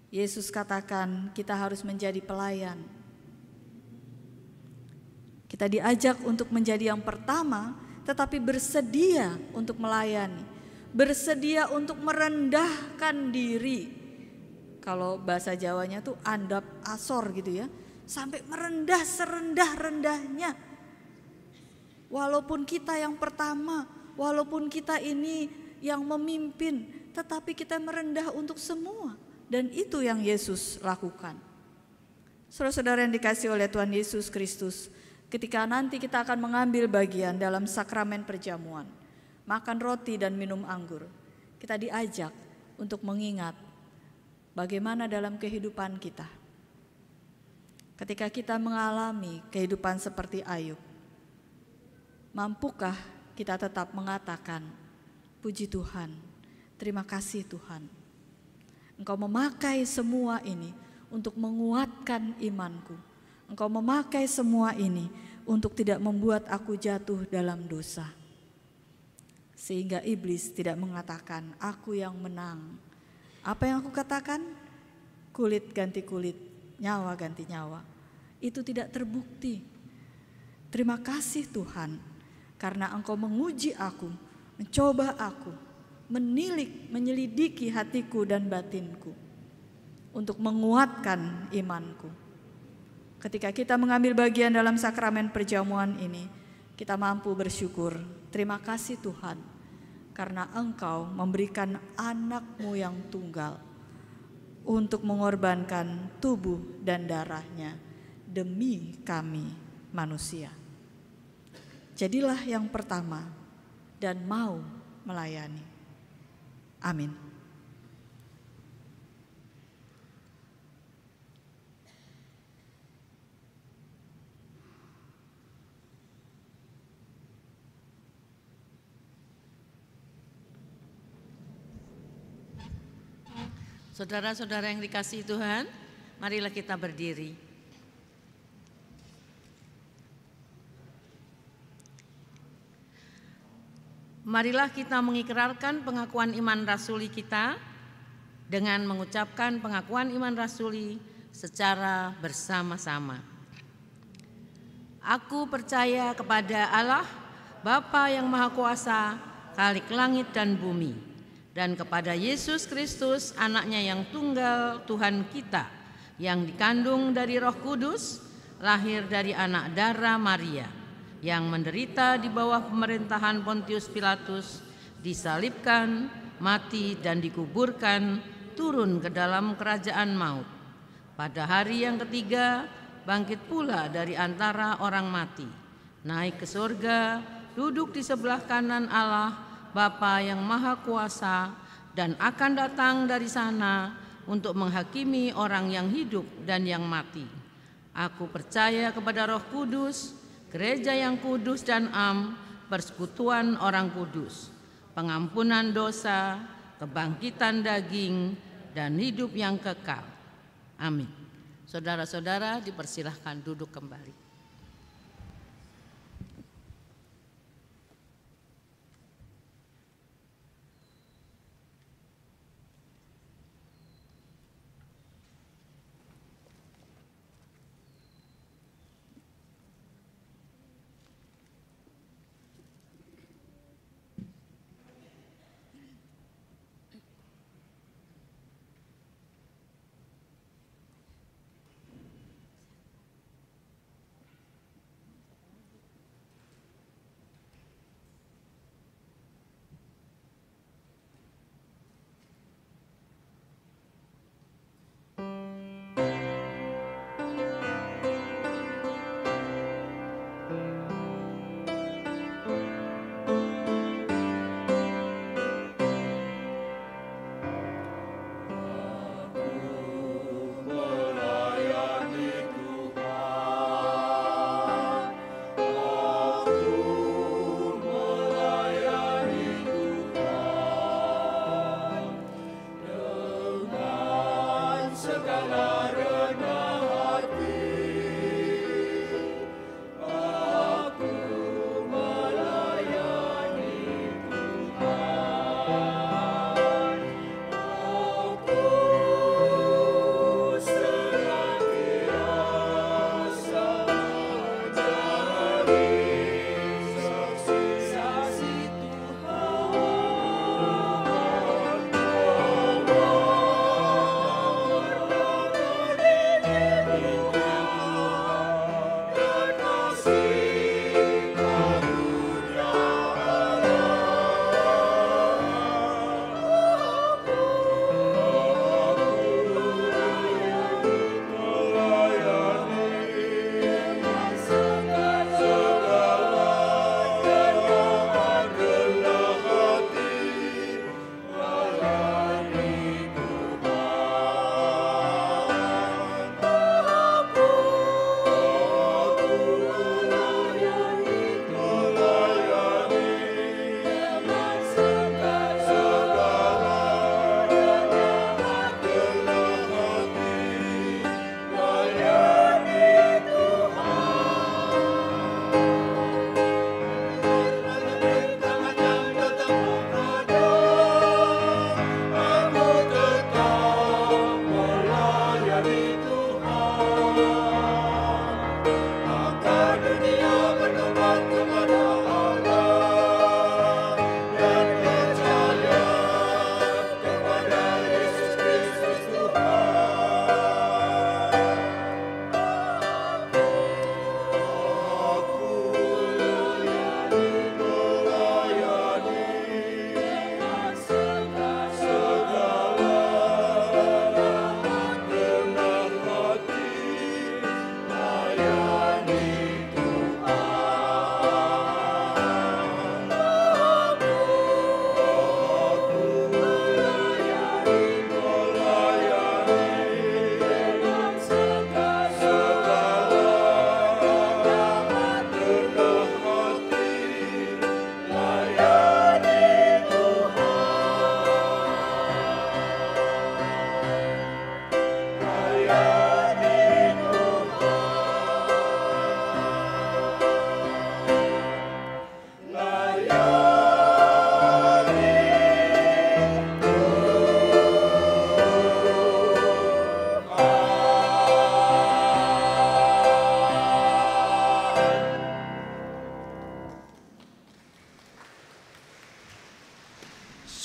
Yesus katakan kita harus menjadi pelayan. Kita diajak untuk menjadi yang pertama, tetapi bersedia untuk melayani, bersedia untuk merendahkan diri. Kalau bahasa Jawanya tuh andap asor gitu ya, sampai merendah serendah-rendahnya. Walaupun kita yang pertama, walaupun kita ini yang memimpin, tetapi kita merendah untuk semua. Dan itu yang Yesus lakukan. Saudara-saudara yang dikasihi oleh Tuhan Yesus Kristus, ketika nanti kita akan mengambil bagian dalam sakramen perjamuan, makan roti dan minum anggur, kita diajak untuk mengingat bagaimana dalam kehidupan kita. Ketika kita mengalami kehidupan seperti Ayub, mampukah kita tetap mengatakan, puji Tuhan, terima kasih Tuhan. Engkau memakai semua ini untuk menguatkan imanku. Engkau memakai semua ini untuk tidak membuat aku jatuh dalam dosa. Sehingga iblis tidak mengatakan, aku yang menang. Apa yang aku katakan? Kulit ganti kulit, nyawa ganti nyawa. Itu tidak terbukti. Terima kasih Tuhan, karena Engkau menguji aku, mencoba aku, menyelidiki hatiku dan batinku untuk menguatkan imanku. Ketika kita mengambil bagian dalam sakramen perjamuan ini, kita mampu bersyukur. Terima kasih Tuhan, karena Engkau memberikan anak-Mu yang tunggal untuk mengorbankan tubuh dan darahnya demi kami manusia. Jadilah yang pertama dan mau melayani. Amin. Saudara-saudara yang dikasihi Tuhan, marilah kita berdiri. Marilah kita mengikrarkan pengakuan iman rasuli kita dengan mengucapkan pengakuan iman rasuli secara bersama-sama. Aku percaya kepada Allah, Bapa yang Maha Kuasa, Khalik langit dan bumi, dan kepada Yesus Kristus, anaknya yang tunggal Tuhan kita, yang dikandung dari Roh Kudus, lahir dari anak darah Maria, yang menderita di bawah pemerintahan Pontius Pilatus, disalibkan, mati dan dikuburkan, turun ke dalam kerajaan maut. Pada hari yang ketiga, bangkit pula dari antara orang mati, naik ke surga, duduk di sebelah kanan Allah, Bapa yang Maha Kuasa, dan akan datang dari sana untuk menghakimi orang yang hidup dan yang mati. Aku percaya kepada Roh Kudus, gereja yang kudus dan am, persekutuan orang kudus, pengampunan dosa, kebangkitan daging, dan hidup yang kekal. Amin. Saudara-saudara dipersilahkan duduk kembali.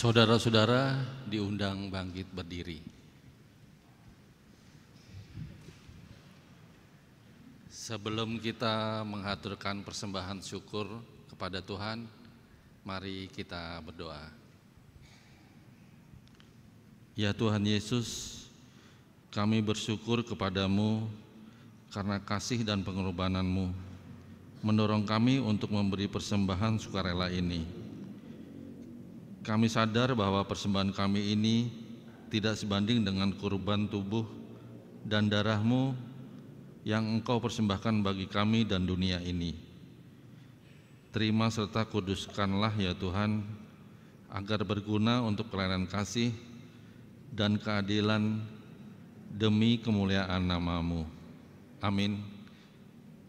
Saudara-saudara diundang bangkit berdiri. Sebelum kita mengaturkan persembahan syukur kepada Tuhan, mari kita berdoa. Ya Tuhan Yesus, kami bersyukur kepadamu karena kasih dan pengorbanan-Mu mendorong kami untuk memberi persembahan sukarela ini. Kami sadar bahwa persembahan kami ini tidak sebanding dengan kurban tubuh dan darah-Mu yang Engkau persembahkan bagi kami dan dunia ini. Terima serta kuduskanlah ya Tuhan, agar berguna untuk pelayanan kasih dan keadilan demi kemuliaan nama-Mu. Amin.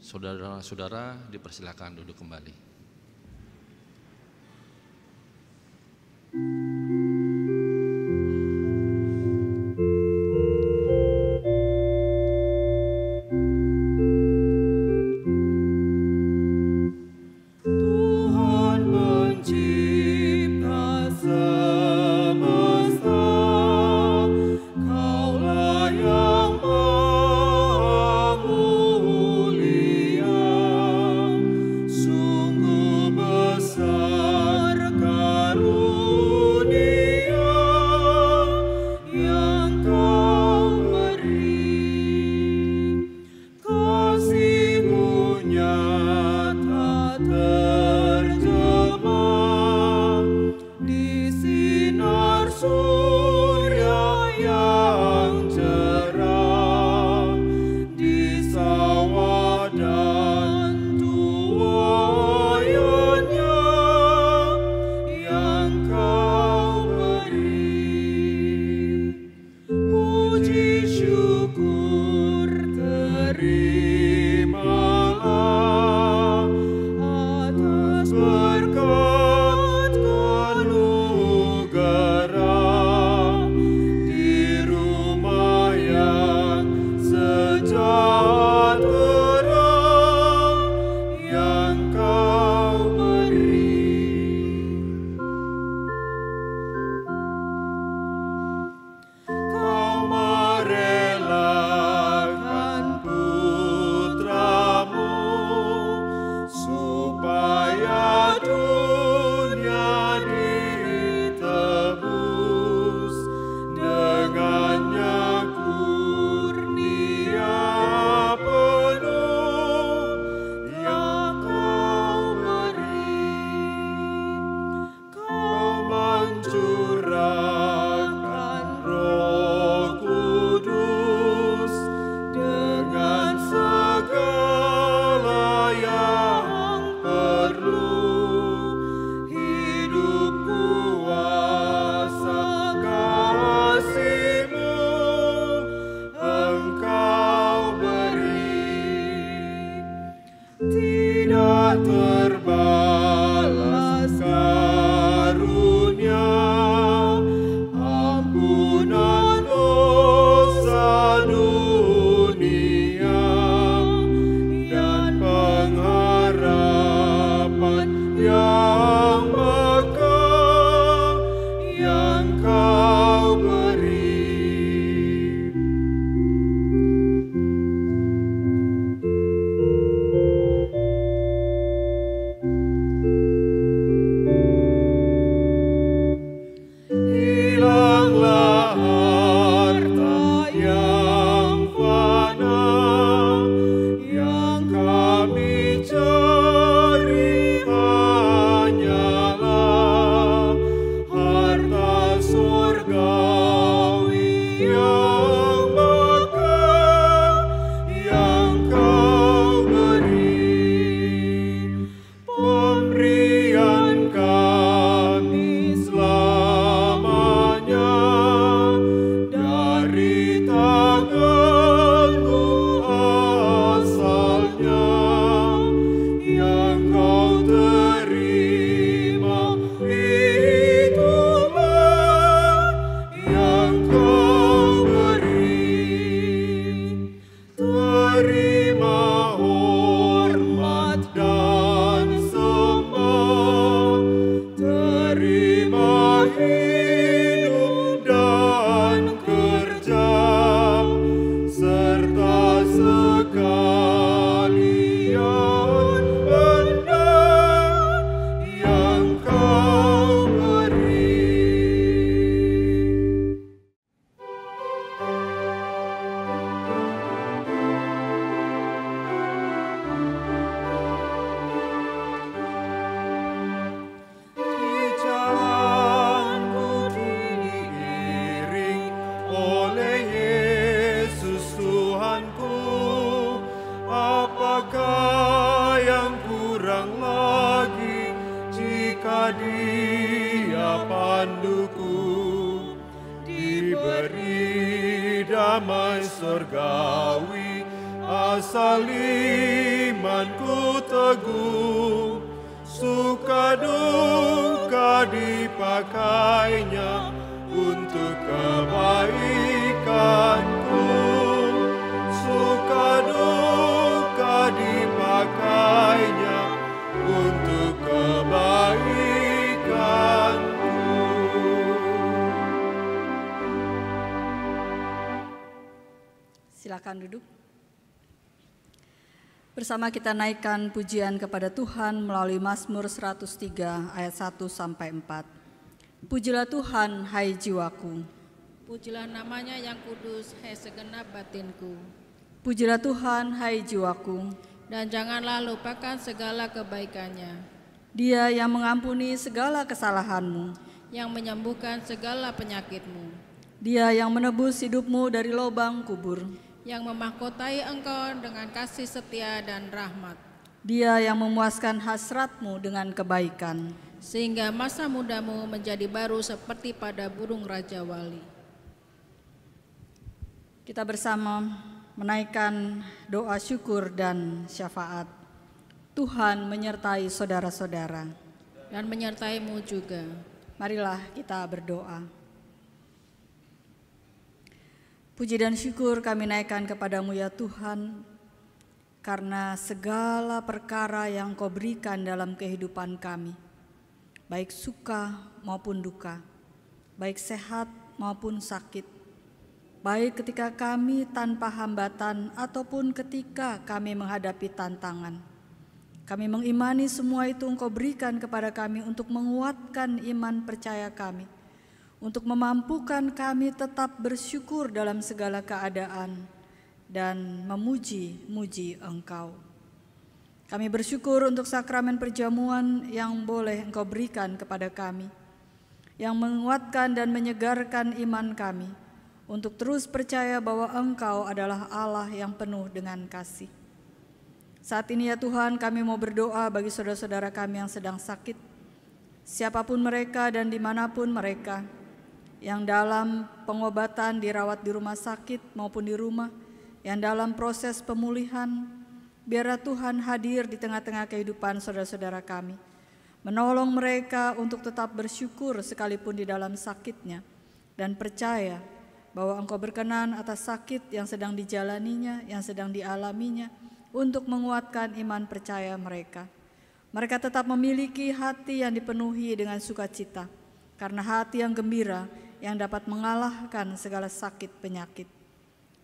Saudara-saudara dipersilakan duduk kembali. Tuhan pencipta semesta, Kaulah yang Maha Mulia. Sungguh besar karunia yang Kau beri. Kasih-Mu nyata terjemah di sinar surya yang cerah, di sawah dan tuaiannya yang Kau beri. Puji syukur terimalah atas berkat anugerah di rumah yang sejahtera yang Kau beri. Kau merelakan putra-Mu supaya dunia ditebus, dengannya kurnia penuh yang Kau beri. Kau mencurahkan Roh Kudus dengan segala yang perlu, hidup kuasa kasih-Mu Engkau beri. Tidak terbalas karunia, ampunan dosa dunia, dan pengharapan yang megah yang Kau beri. Suka Dia panduku, diberi damai surgawi, asal imanku teguh. Suka duka dipakainya untuk kebaikanku. Suka duka dipakainya untuk kebaikanku. Silakan duduk. Bersama kita naikkan pujian kepada Tuhan melalui Mazmur 103 ayat 1 sampai 4. Pujilah Tuhan, hai jiwaku. Pujilah namanya yang kudus, hai segenap batinku. Pujilah Tuhan, hai jiwaku. Dan janganlah lupakan segala kebaikannya. Dia yang mengampuni segala kesalahanmu, yang menyembuhkan segala penyakitmu. Dia yang menebus hidupmu dari lubang kubur, yang memahkotai engkau dengan kasih setia dan rahmat. Dia yang memuaskan hasratmu dengan kebaikan, sehingga masa mudamu menjadi baru seperti pada burung Raja Wali. Kita bersama menaikkan doa syukur dan syafaat. Tuhan menyertai saudara-saudara dan menyertaimu juga. Marilah kita berdoa. Puji dan syukur kami naikkan kepadamu ya Tuhan, karena segala perkara yang Kau berikan dalam kehidupan kami, baik suka maupun duka, baik sehat maupun sakit, baik ketika kami tanpa hambatan ataupun ketika kami menghadapi tantangan. Kami mengimani semua itu Engkau berikan kepada kami untuk menguatkan iman percaya kami, untuk memampukan kami tetap bersyukur dalam segala keadaan dan memuji-muji Engkau. Kami bersyukur untuk sakramen perjamuan yang boleh Engkau berikan kepada kami, yang menguatkan dan menyegarkan iman kami, untuk terus percaya bahwa Engkau adalah Allah yang penuh dengan kasih. Saat ini ya Tuhan, kami mau berdoa bagi saudara-saudara kami yang sedang sakit, siapapun mereka dan dimanapun mereka, yang dalam pengobatan dirawat di rumah sakit maupun di rumah, yang dalam proses pemulihan. Biarlah Tuhan hadir di tengah-tengah kehidupan saudara-saudara kami, menolong mereka untuk tetap bersyukur sekalipun di dalam sakitnya, dan percaya bahwa Engkau berkenan atas sakit yang sedang dijalaninya, yang sedang dialaminya, untuk menguatkan iman percaya mereka. Mereka tetap memiliki hati yang dipenuhi dengan sukacita, karena hati yang gembira yang dapat mengalahkan segala sakit penyakit.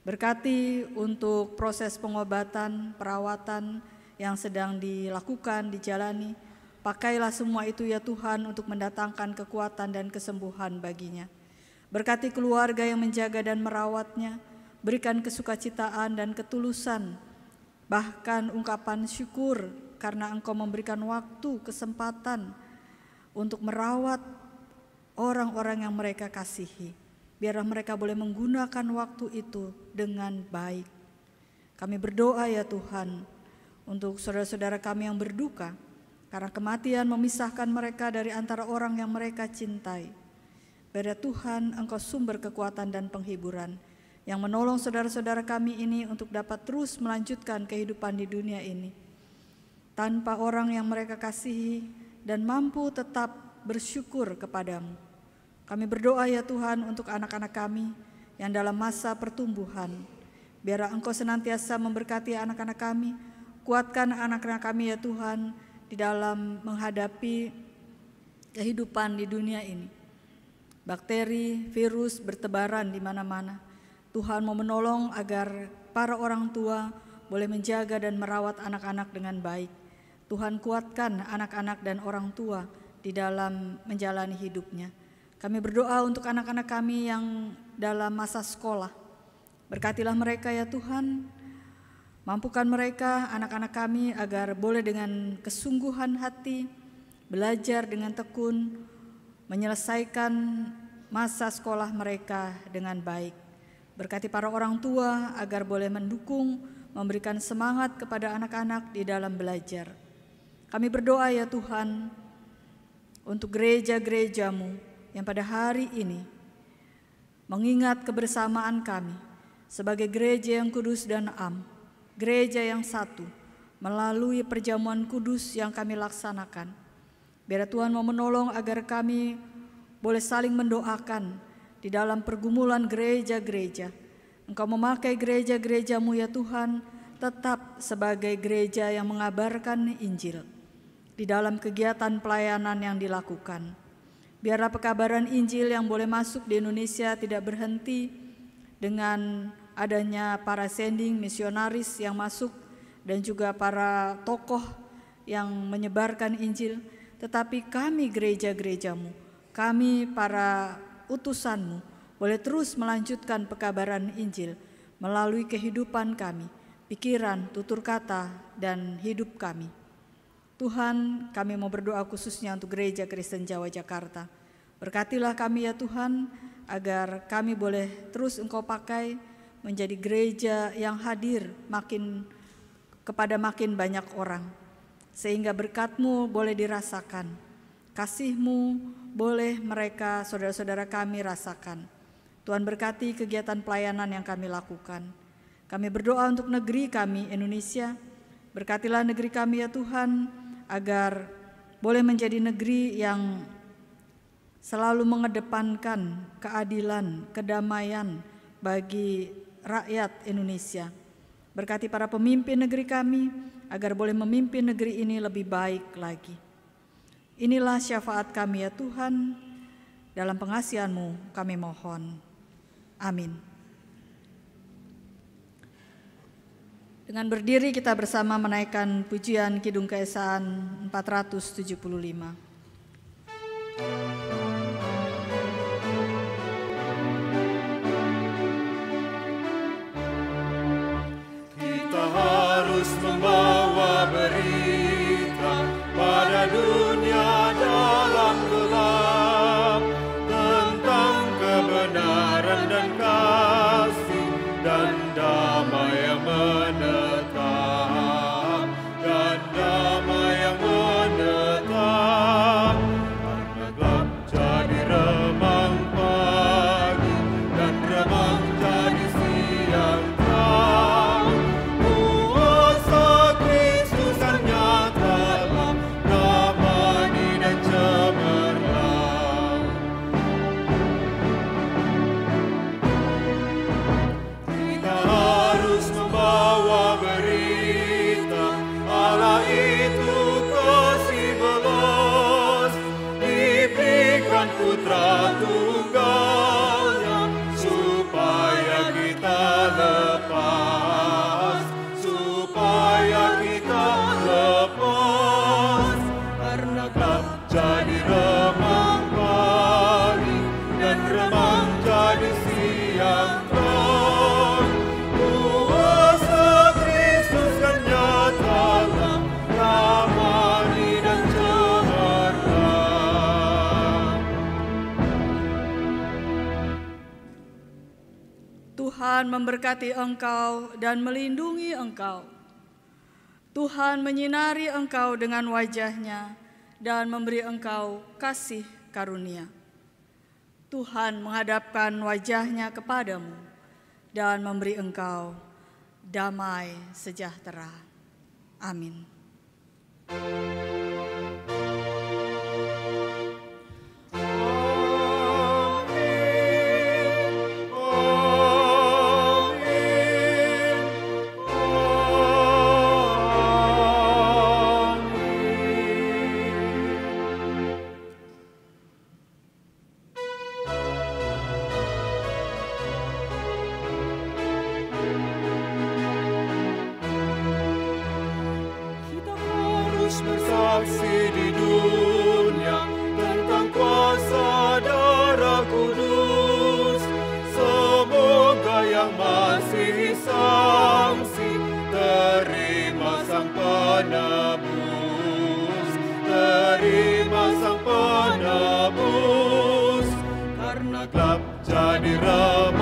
Berkati untuk proses pengobatan, perawatan yang sedang dilakukan, dijalani. Pakailah semua itu ya Tuhan untuk mendatangkan kekuatan dan kesembuhan baginya. Berkati keluarga yang menjaga dan merawatnya, berikan kesukacitaan dan ketulusan, bahkan ungkapan syukur karena Engkau memberikan waktu, kesempatan untuk merawat orang-orang yang mereka kasihi. Biarlah mereka boleh menggunakan waktu itu dengan baik. Kami berdoa ya Tuhan untuk saudara-saudara kami yang berduka, karena kematian memisahkan mereka dari antara orang yang mereka cintai. Biarlah Tuhan Engkau sumber kekuatan dan penghiburan yang menolong saudara-saudara kami ini untuk dapat terus melanjutkan kehidupan di dunia ini tanpa orang yang mereka kasihi dan mampu tetap bersyukur kepadamu. Kami berdoa ya Tuhan untuk anak-anak kami yang dalam masa pertumbuhan. Biarlah Engkau senantiasa memberkati anak-anak kami, kuatkan anak-anak kami ya Tuhan di dalam menghadapi kehidupan di dunia ini. Bakteri, virus bertebaran di mana-mana. Tuhan mau menolong agar para orang tua boleh menjaga dan merawat anak-anak dengan baik. Tuhan kuatkan anak-anak dan orang tua di dalam menjalani hidupnya. Kami berdoa untuk anak-anak kami yang dalam masa sekolah. Berkatilah mereka ya Tuhan, mampukan mereka anak-anak kami agar boleh dengan kesungguhan hati, belajar dengan tekun, menyelesaikan masa sekolah mereka dengan baik. Berkati para orang tua agar boleh mendukung, memberikan semangat kepada anak-anak di dalam belajar. Kami berdoa ya Tuhan untuk gereja-gerejamu yang pada hari ini mengingat kebersamaan kami sebagai gereja yang kudus dan am, gereja yang satu, melalui perjamuan kudus yang kami laksanakan. Biar Tuhan mau menolong agar kami boleh saling mendoakan di dalam pergumulan gereja-gereja. Engkau memakai gereja-gerejamu ya Tuhan tetap sebagai gereja yang mengabarkan Injil di dalam kegiatan pelayanan yang dilakukan. Biarlah pekabaran Injil yang boleh masuk di Indonesia tidak berhenti dengan adanya para sending misionaris yang masuk dan juga para tokoh yang menyebarkan Injil, tetapi kami gereja-gerejamu, kami para utusanmu boleh terus melanjutkan pekabaran Injil melalui kehidupan kami, pikiran, tutur kata, dan hidup kami. Tuhan, kami mau berdoa khususnya untuk Gereja Kristen Jawa Jakarta. Berkatilah kami ya Tuhan, agar kami boleh terus Engkau pakai menjadi gereja yang hadir kepada makin banyak orang. Sehingga berkat-Mu boleh dirasakan, kasih-Mu boleh mereka, saudara-saudara kami rasakan. Tuhan berkati kegiatan pelayanan yang kami lakukan. Kami berdoa untuk negeri kami, Indonesia. Berkatilah negeri kami ya Tuhan, agar boleh menjadi negeri yang selalu mengedepankan keadilan, kedamaian bagi rakyat Indonesia. Berkati para pemimpin negeri kami, agar boleh memimpin negeri ini lebih baik lagi. Inilah syafaat kami ya Tuhan, dalam pengasihan-Mu kami mohon. Amin. Dengan berdiri kita bersama menaikkan pujian Kidung Keesaan 475. Kita harus membawa berita pada dunia dalam gelap tentang kebenaran dan kasih dan damai yang menetap, dan damai yang menetap. Karena gelap jadi remang pagi dan remang jadi siang terang. Kuasa Kristus kan nyatalah, damai dan cemerlang. Kita harus membawa berita Allah itu kasih belas, diberikan putra tunggalnya supaya kita lepas, supaya kita lepas. Karena gelap jadi remang pagi dan remang jadi siang terang. Kuasa Kristus kan nyatalah, damai dan cemerlang. Tuhan memberkati engkau dan melindungi engkau. Tuhan menyinari engkau dengan wajah-Nya dan memberi engkau kasih karunia. Tuhan menghadapkan wajah-Nya kepadamu dan memberi engkau damai sejahtera. Amin. Bersaksi di dunia tentang kuasa darah kudus. Semoga yang masih sangsi terima sang penebus, terima sang penebus. Karena gelap jadi remang